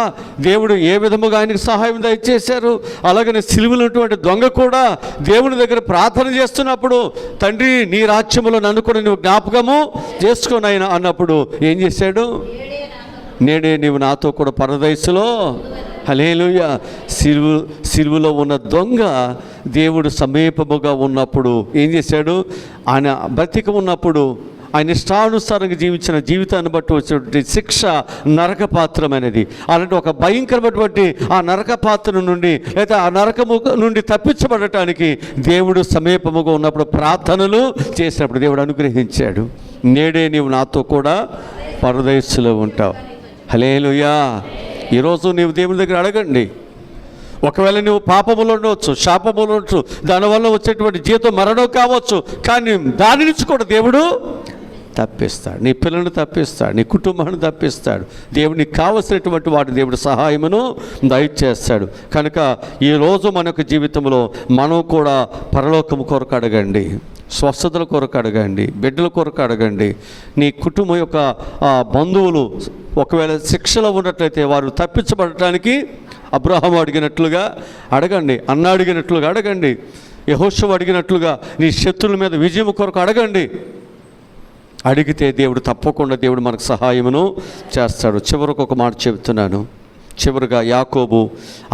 దేవుడు ఏ విధముగా ఆయనకు సహాయం దయచేశారు. అలాగనే సిలువైనటువంటి దొంగ కూడా దేవుని దగ్గర ప్రార్థన చేస్తున్నప్పుడు, తండ్రి నీ రాజ్యములో నన్ను కూడా నువ్వు జ్ఞాపకము చేసుకొని ఆయన అన్నప్పుడు ఏం చేశాడు? నేడే నీవు నాతో కూడా పరదైసులో. హల్లెలూయా. సిలువలో ఉన్న దొంగ దేవుడు సమీపముగా ఉన్నప్పుడు ఏం చేశాడు? ఆయన బ్రతికి ఉన్నప్పుడు ఆయన ఇష్టానుసారంగా జీవించిన జీవితాన్ని బట్టి వచ్చినటువంటి శిక్ష నరకపాత్రమైనది. అలాంటి ఒక భయంకరమైనటువంటి ఆ నరక పాత్ర నుండి లేదా ఆ నరకము నుండి తప్పించబడటానికి దేవుడు సమీపముగా ఉన్నప్పుడు ప్రార్థనలు చేసినప్పుడు దేవుడు అనుగ్రహించాడు. నేడే నీవు నాతో కూడా పరదేశంలో ఉంటావు. హల్లెలూయా. ఈరోజు నీవు దేవుని దగ్గర అడగండి. ఒకవేళ నువ్వు పాపములో ఉండవచ్చు, శాపములో ఉండవచ్చు, దానివల్ల వచ్చేటువంటి జీవితం మరణం కావచ్చు, కానీ దాని నుంచి కూడా దేవుడు తప్పిస్తాడు. నీ పిల్లల్ని తప్పిస్తాడు, నీ కుటుంబాన్ని తప్పిస్తాడు. దేవునికి కావలసినటువంటి వాటి దేవుడు సహాయమును దయచేస్తాడు. కనుక ఈరోజు మన యొక్క జీవితంలో మనం కూడా పరలోకము కొరకు అడగండి, స్వస్థతల కొరకు అడగండి, బిడ్డల కొరకు అడగండి. నీ కుటుంబం యొక్క బంధువులు ఒకవేళ శిక్షలో ఉన్నట్లయితే వారు తప్పించబడటానికి అబ్రహాము అడిగినట్లుగా అడగండి, అన్న అడిగినట్లుగా అడగండి, యెహోషువ అడిగినట్లుగా నీ శత్రువుల మీద విజయం కొరకు అడగండి. అడిగితే దేవుడు తప్పకుండా దేవుడు మనకు సహాయమును చేస్తాడు. చివరికి ఒక మాట చెబుతున్నాను. చివరిగా యాకోబు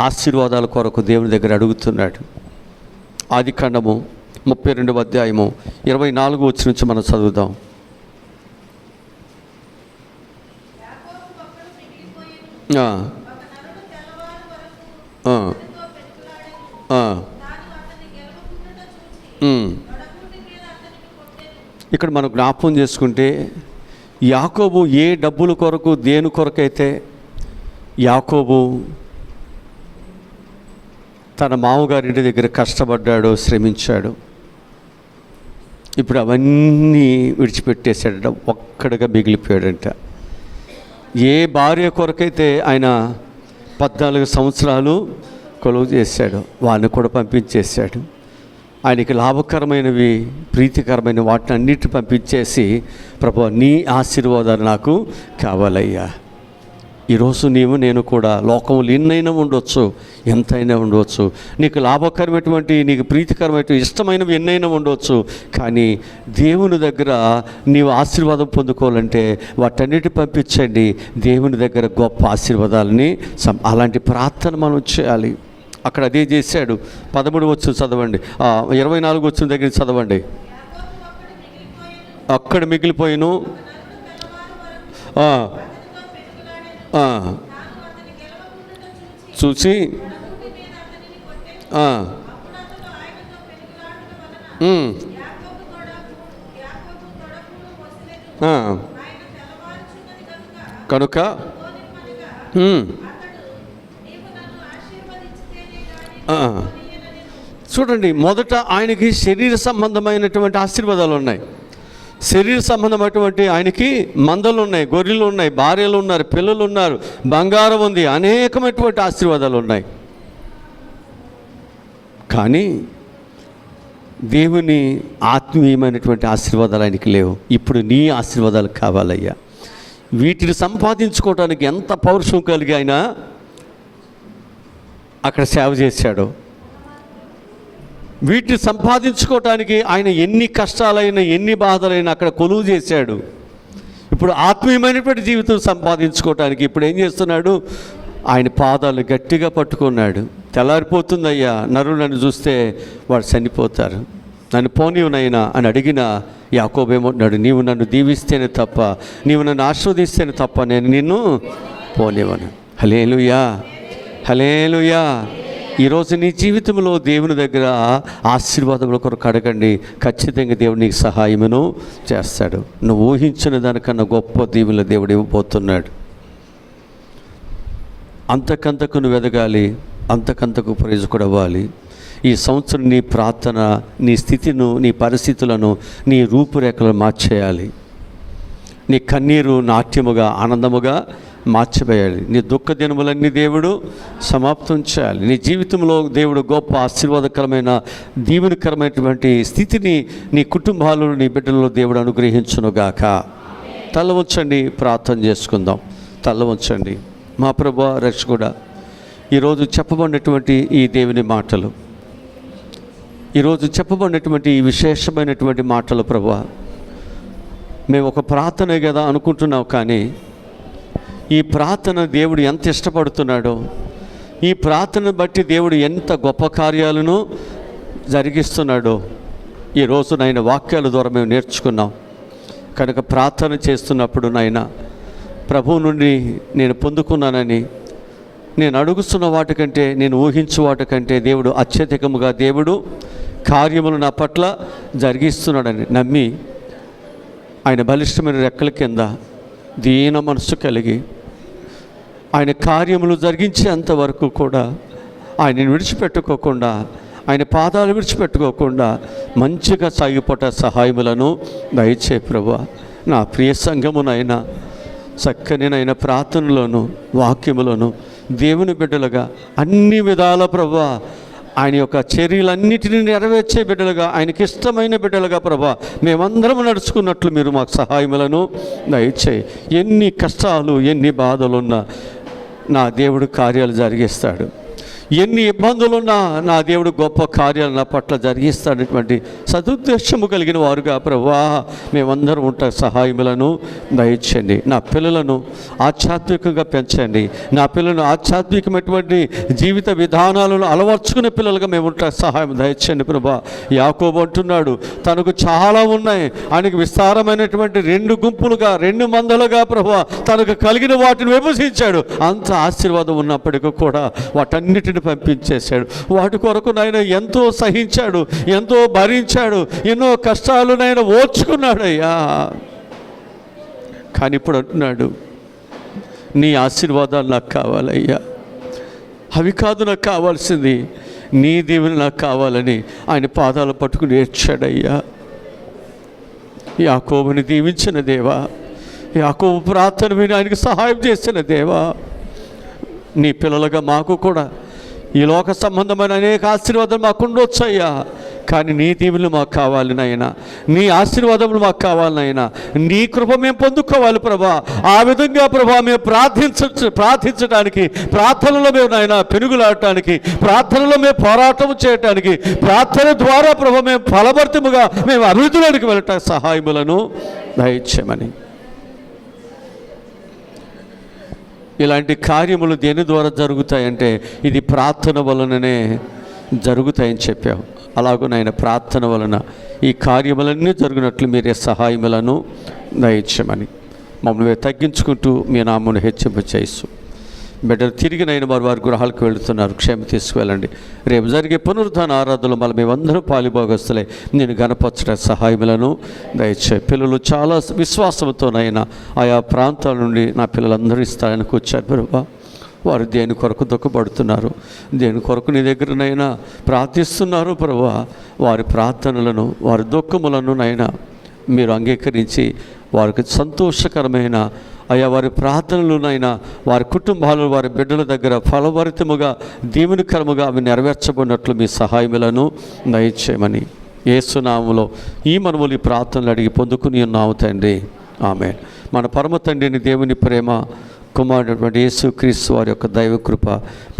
ఆశీర్వాదాల కొరకు దేవుని దగ్గర అడుగుతున్నాడు. ఆదికాండము 32వ అధ్యాయము 24 వచ్చిన నుంచి మనం చదువుదాం. ఇక్కడ మనం జ్ఞాపకం చేసుకుంటే యాకోబు ఏ డబ్బుల కొరకు దేని కొరకైతే యాకోబు తన మామగారింటి దగ్గర కష్టపడ్డాడో, శ్రమించాడు, ఇప్పుడు అవన్నీ విడిచిపెట్టేశాడట, ఒక్కడిగా మిగిలిపోయాడంట. ఏ భార్య కొరకైతే ఆయన 14 సంవత్సరాలు కొలువు చేశాడు, వాడిని కూడా పంపించేశాడు. ఆయనకి లాభకరమైనవి, ప్రీతికరమైన వాటిని అన్నిటిని పంపించేసి, ప్రభువా నీ ఆశీర్వాదాలు నాకు కావాలయ్యా. ఈరోజు నేను కూడా లోకంలో ఎన్నైనా ఉండవచ్చు, ఎంతైనా ఉండవచ్చు, నీకు లాభకరమైనటువంటి, నీకు ప్రీతికరమైనటువంటి, ఇష్టమైనవి ఎన్నైనా ఉండవచ్చు, కానీ దేవుని దగ్గర నీవు ఆశీర్వాదం పొందుకోవాలంటే వాటన్నిటి పంపించండి. దేవుని దగ్గర గొప్ప ఆశీర్వాదాలని అలాంటి ప్రార్థన మనం చేయాలి. అక్కడ అదే చేశాడు. 13 వచ్చిన చదవండి, 24 వచ్చిన దగ్గర చదవండి. అక్కడ మిగిలిపోయిను, చూసి కనుక చూడండి, మొదట ఆయనకి శరీర సంబంధమైనటువంటి ఆశీర్వాదాలు ఉన్నాయి. శరీర సంబంధమైనటువంటి ఆయనకి మందలు ఉన్నాయి, గొర్రెలు ఉన్నాయి, భార్యలు ఉన్నారు, పిల్లలు ఉన్నారు, బంగారం ఉంది, అనేకమైనటువంటి ఆశీర్వాదాలు ఉన్నాయి. కానీ దేవుని ఆత్మీయమైనటువంటి ఆశీర్వాదాలు ఆయనకి లేవు. ఇప్పుడు నీ ఆశీర్వాదాలు కావాలయ్యా. వీటిని సంపాదించుకోవడానికి ఎంత పౌరుషం కలిగి ఆయన అక్కడ సేవ చేశాడు. వీటిని సంపాదించుకోవటానికి ఆయన ఎన్ని కష్టాలైనా, ఎన్ని బాధలైనా అక్కడ కొలువు చేశాడు. ఇప్పుడు ఆత్మీయమైనటువంటి జీవితం సంపాదించుకోవటానికి ఇప్పుడు ఏం చేస్తున్నాడు? ఆయన పాదాలు గట్టిగా పట్టుకున్నాడు. తెల్లారిపోతుందయ్యా, నరులు నన్ను చూస్తే వాడు చనిపోతారు, నన్ను పోనీవునైనా అని అడిగిన యాకోబేమంటున్నాడు, నీవు నన్ను దీవిస్తేనే తప్ప, నీవు నన్ను ఆశీర్వదిస్తేనే తప్ప నేను నిన్ను పోనివ్వను. హల్లెలూయా, హల్లెలూయా. ఈరోజు నీ జీవితంలో దేవుని దగ్గర ఆశీర్వాదముల కొరకు అడగండి. ఖచ్చితంగా దేవుడు నీకు సహాయమును చేస్తాడు. నువ్వు ఊహించిన దానికన్నా గొప్ప దీవుల దేవుడు ఇవ్వబోతున్నాడు. అంతకంతకు నువ్వు ఎదగాలి, అంతకంతకు ప్రైజ్ కూడా ఇవ్వాలి. ఈ సంవత్సరం నీ ప్రార్థన, నీ స్థితిను, నీ పరిస్థితులను, నీ రూపురేఖలను మార్చేయాలి. నీ కన్నీరు నాట్యముగా, ఆనందముగా మార్చివేయాలి. నీ దుఃఖ దినములన్నీ దేవుడు సమాప్తం చేయాలి. నీ జీవితంలో దేవుడు గొప్ప ఆశీర్వాదకరమైన, దీవెనకరమైనటువంటి స్థితిని నీ కుటుంబాలు, నీ బిడ్డలలో దేవుడు అనుగ్రహించునుగాక. తల వంచండి, ప్రార్థన చేసుకుందాం. తల వంచండి. మా ప్రభువా, రక్షకుడా, ఈరోజు చెప్పబడినటువంటి ఈ దేవుని మాటలు, ఈరోజు చెప్పబడినటువంటి ఈ విశేషమైనటువంటి మాటలు ప్రభువా, మేము ఒక ప్రార్థనే కదా అనుకుంటున్నాం, కానీ ఈ ప్రార్థన దేవుడు ఎంత ఇష్టపడుతున్నాడో, ఈ ప్రార్థన బట్టి దేవుడు ఎంత గొప్ప కార్యాలను జరిగిస్తున్నాడో ఈరోజు నాయన వాక్యాల ద్వారా మేము నేర్చుకున్నాం. కనుక ప్రార్థన చేస్తున్నప్పుడు నాయన ప్రభువు నుండి నేను పొందుకున్నానని, నేను అడుగుతున్న వాటికంటే, నేను ఊహించు వాటికంటే దేవుడు అత్యధికముగా దేవుడు కార్యములు నా పట్ల జరిగిస్తున్నాడని నమ్మి ఆయన బలిష్టమైన రెక్కల కింద దీన మనసు కలిగి ఆయన కార్యములు జరిగించేంత వరకు కూడా ఆయనను విడిచిపెట్టుకోకుండా, ఆయన పాదాలు విడిచిపెట్టుకోకుండా మంచిగా సాగిపోట సహాయములను దయచే ప్రభువా. నా ప్రియ సంఘమునైనా చక్కనినైన ప్రార్థనలోను వాక్యములను దేవుని బిడ్డలుగా అన్ని విధాల ప్రభువా ఆయన యొక్క చర్యలన్నిటినీ నెరవేర్చే బిడ్డలుగా, ఆయనకి ఇష్టమైన బిడ్డలుగా ప్రభా మేమందరం నడుచుకున్నట్లు మీరు మాకు సహాయములను దయచేయి. ఎన్ని కష్టాలు ఎన్ని బాధలున్నా నా దేవుడు కార్యాలు జరిగిస్తాడు. ఎన్ని ఇబ్బందులున్నా నా దేవుడు గొప్ప కార్యాలు నా పట్ల జరిగిస్తాడటువంటి సదుద్దేశము కలిగిన వారుగా ప్రభువా మేమందరం ఉంటా సహాయములను దయచేయండి. నా పిల్లలను ఆధ్యాత్మికంగా పెంచండి. నా పిల్లలను ఆధ్యాత్మికమైనటువంటి జీవిత విధానాలను అలవర్చుకునే పిల్లలుగా మేము ఉంటా సహాయం దయచేయండి ప్రభువా. యాకోబు అంటున్నాడు తనకు చాలా ఉన్నాయి, ఆయనకు విస్తారమైనటువంటి 2 గుంపులుగా 2 మందలుగా ప్రభువా తనకు కలిగిన వాటిని విభజించాడు. అంత ఆశీర్వాదం ఉన్నప్పటికీ కూడా వాటన్నిటిని పంపించేశాడు. వాటి కొరకు నాయన ఎంతో సహించాడు, ఎంతో భరించాడు, ఎన్నో కష్టాలు నాయన ఓర్చుకున్నాడు అయ్యా. కానీ ఇప్పుడు అంటున్నాడు నీ ఆశీర్వాదాలు నాకు కావాలయ్యా, అవి కాదు నాకు కావాల్సింది, నీ దీవెన నాకు కావాలని ఆయన పాదాలు పట్టుకుని ఏడ్చాడయ్యా. యాకోబుని దీవించిన దేవా, యాకోబు ప్రార్థన విని ఆయనకు సహాయం చేసిన దేవా, నీ పిల్లలుగా మాకు కూడా ఈ లోక సంబంధమైన అనేక ఆశీర్వాదాలు మాకు ఉండొచ్చయ్యా. కానీ నీ దీవెనలు మాకు కావాలి నాయనా, నీ ఆశీర్వాదములు మాకు కావాలి నాయనా, నీ కృప మేము పొందుకోవాలి ప్రభా. ఆ విధంగా ప్రభా మేము ప్రార్థించడానికి, ప్రార్థనలో మేము నాయన పెనుగులాడటానికి, ప్రార్థనలో మేము పోరాటం చేయటానికి, ప్రార్థన ద్వారా ప్రభా మేము ఫలభరితముగా మేము అభివృద్ధిలోనికి వెళ్ళటానికి సహాయములను దయచేయమని. ఇలాంటి కార్యములు దేని ద్వారా జరుగుతాయంటే ఇది ప్రార్థన వలననే జరుగుతాయని చెప్పావు. అలాగునైనా ప్రార్థన వలన ఈ కార్యములన్నీ జరిగినట్లు మీరే సహాయములను దయచేయమని మమ్మల్ని తగ్గించుకుంటూ మీ నామమును హెచ్చింప చేస్తూ బిడ్డలు తిరిగినైన వారి గృహాలకు వెళుతున్నారు, క్షేమ తీసుకువెళ్ళండి. రేపు జరిగే పునరుద్ధాన ఆరాధనలు మళ్ళీ మేమందరం పాలిభాగస్తులే నేను గణపరచడానికి సహాయములను దయచేయి. పిల్లలు చాలా విశ్వాసంతోనైనా ఆయా ప్రాంతాల నుండి నా పిల్లలందరూ ఇస్తారని కూర్చారు ప్రభా. వారు దేని కొరకు దుఃఖపడుతున్నారు, దేని కొరకు నీ దగ్గరనైనా ప్రార్థిస్తున్నారు ప్రభా. వారి ప్రార్థనలను వారి దుఃఖములను నైనా మీరు అంగీకరించి వారికి సంతోషకరమైన అయ్యా వారి ప్రార్థనలునైనా వారి కుటుంబాలు వారి బిడ్డల దగ్గర ఫలభరితముగా దీవెనకరముగా అవి నెరవేర్చబడినట్లు మీ సహాయములను దయచేయమని యేసు నామములో ఈ మనములు ఈ ప్రార్థనలు అడిగి పొందుకుని ఉన్నాము తండ్రి, ఆమేన్. మన పరమ తండ్రిని దేవుని ప్రేమ, కుమారుడైనటువంటి యేసు క్రీస్తు వారి యొక్క దైవకృప,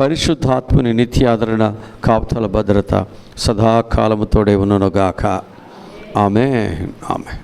పరిశుద్ధాత్మని నిత్యాదరణ, కాపుదల భద్రత సదాకాలముతోడే ఉన్ననుగాక. ఆమేన్, ఆమేన్.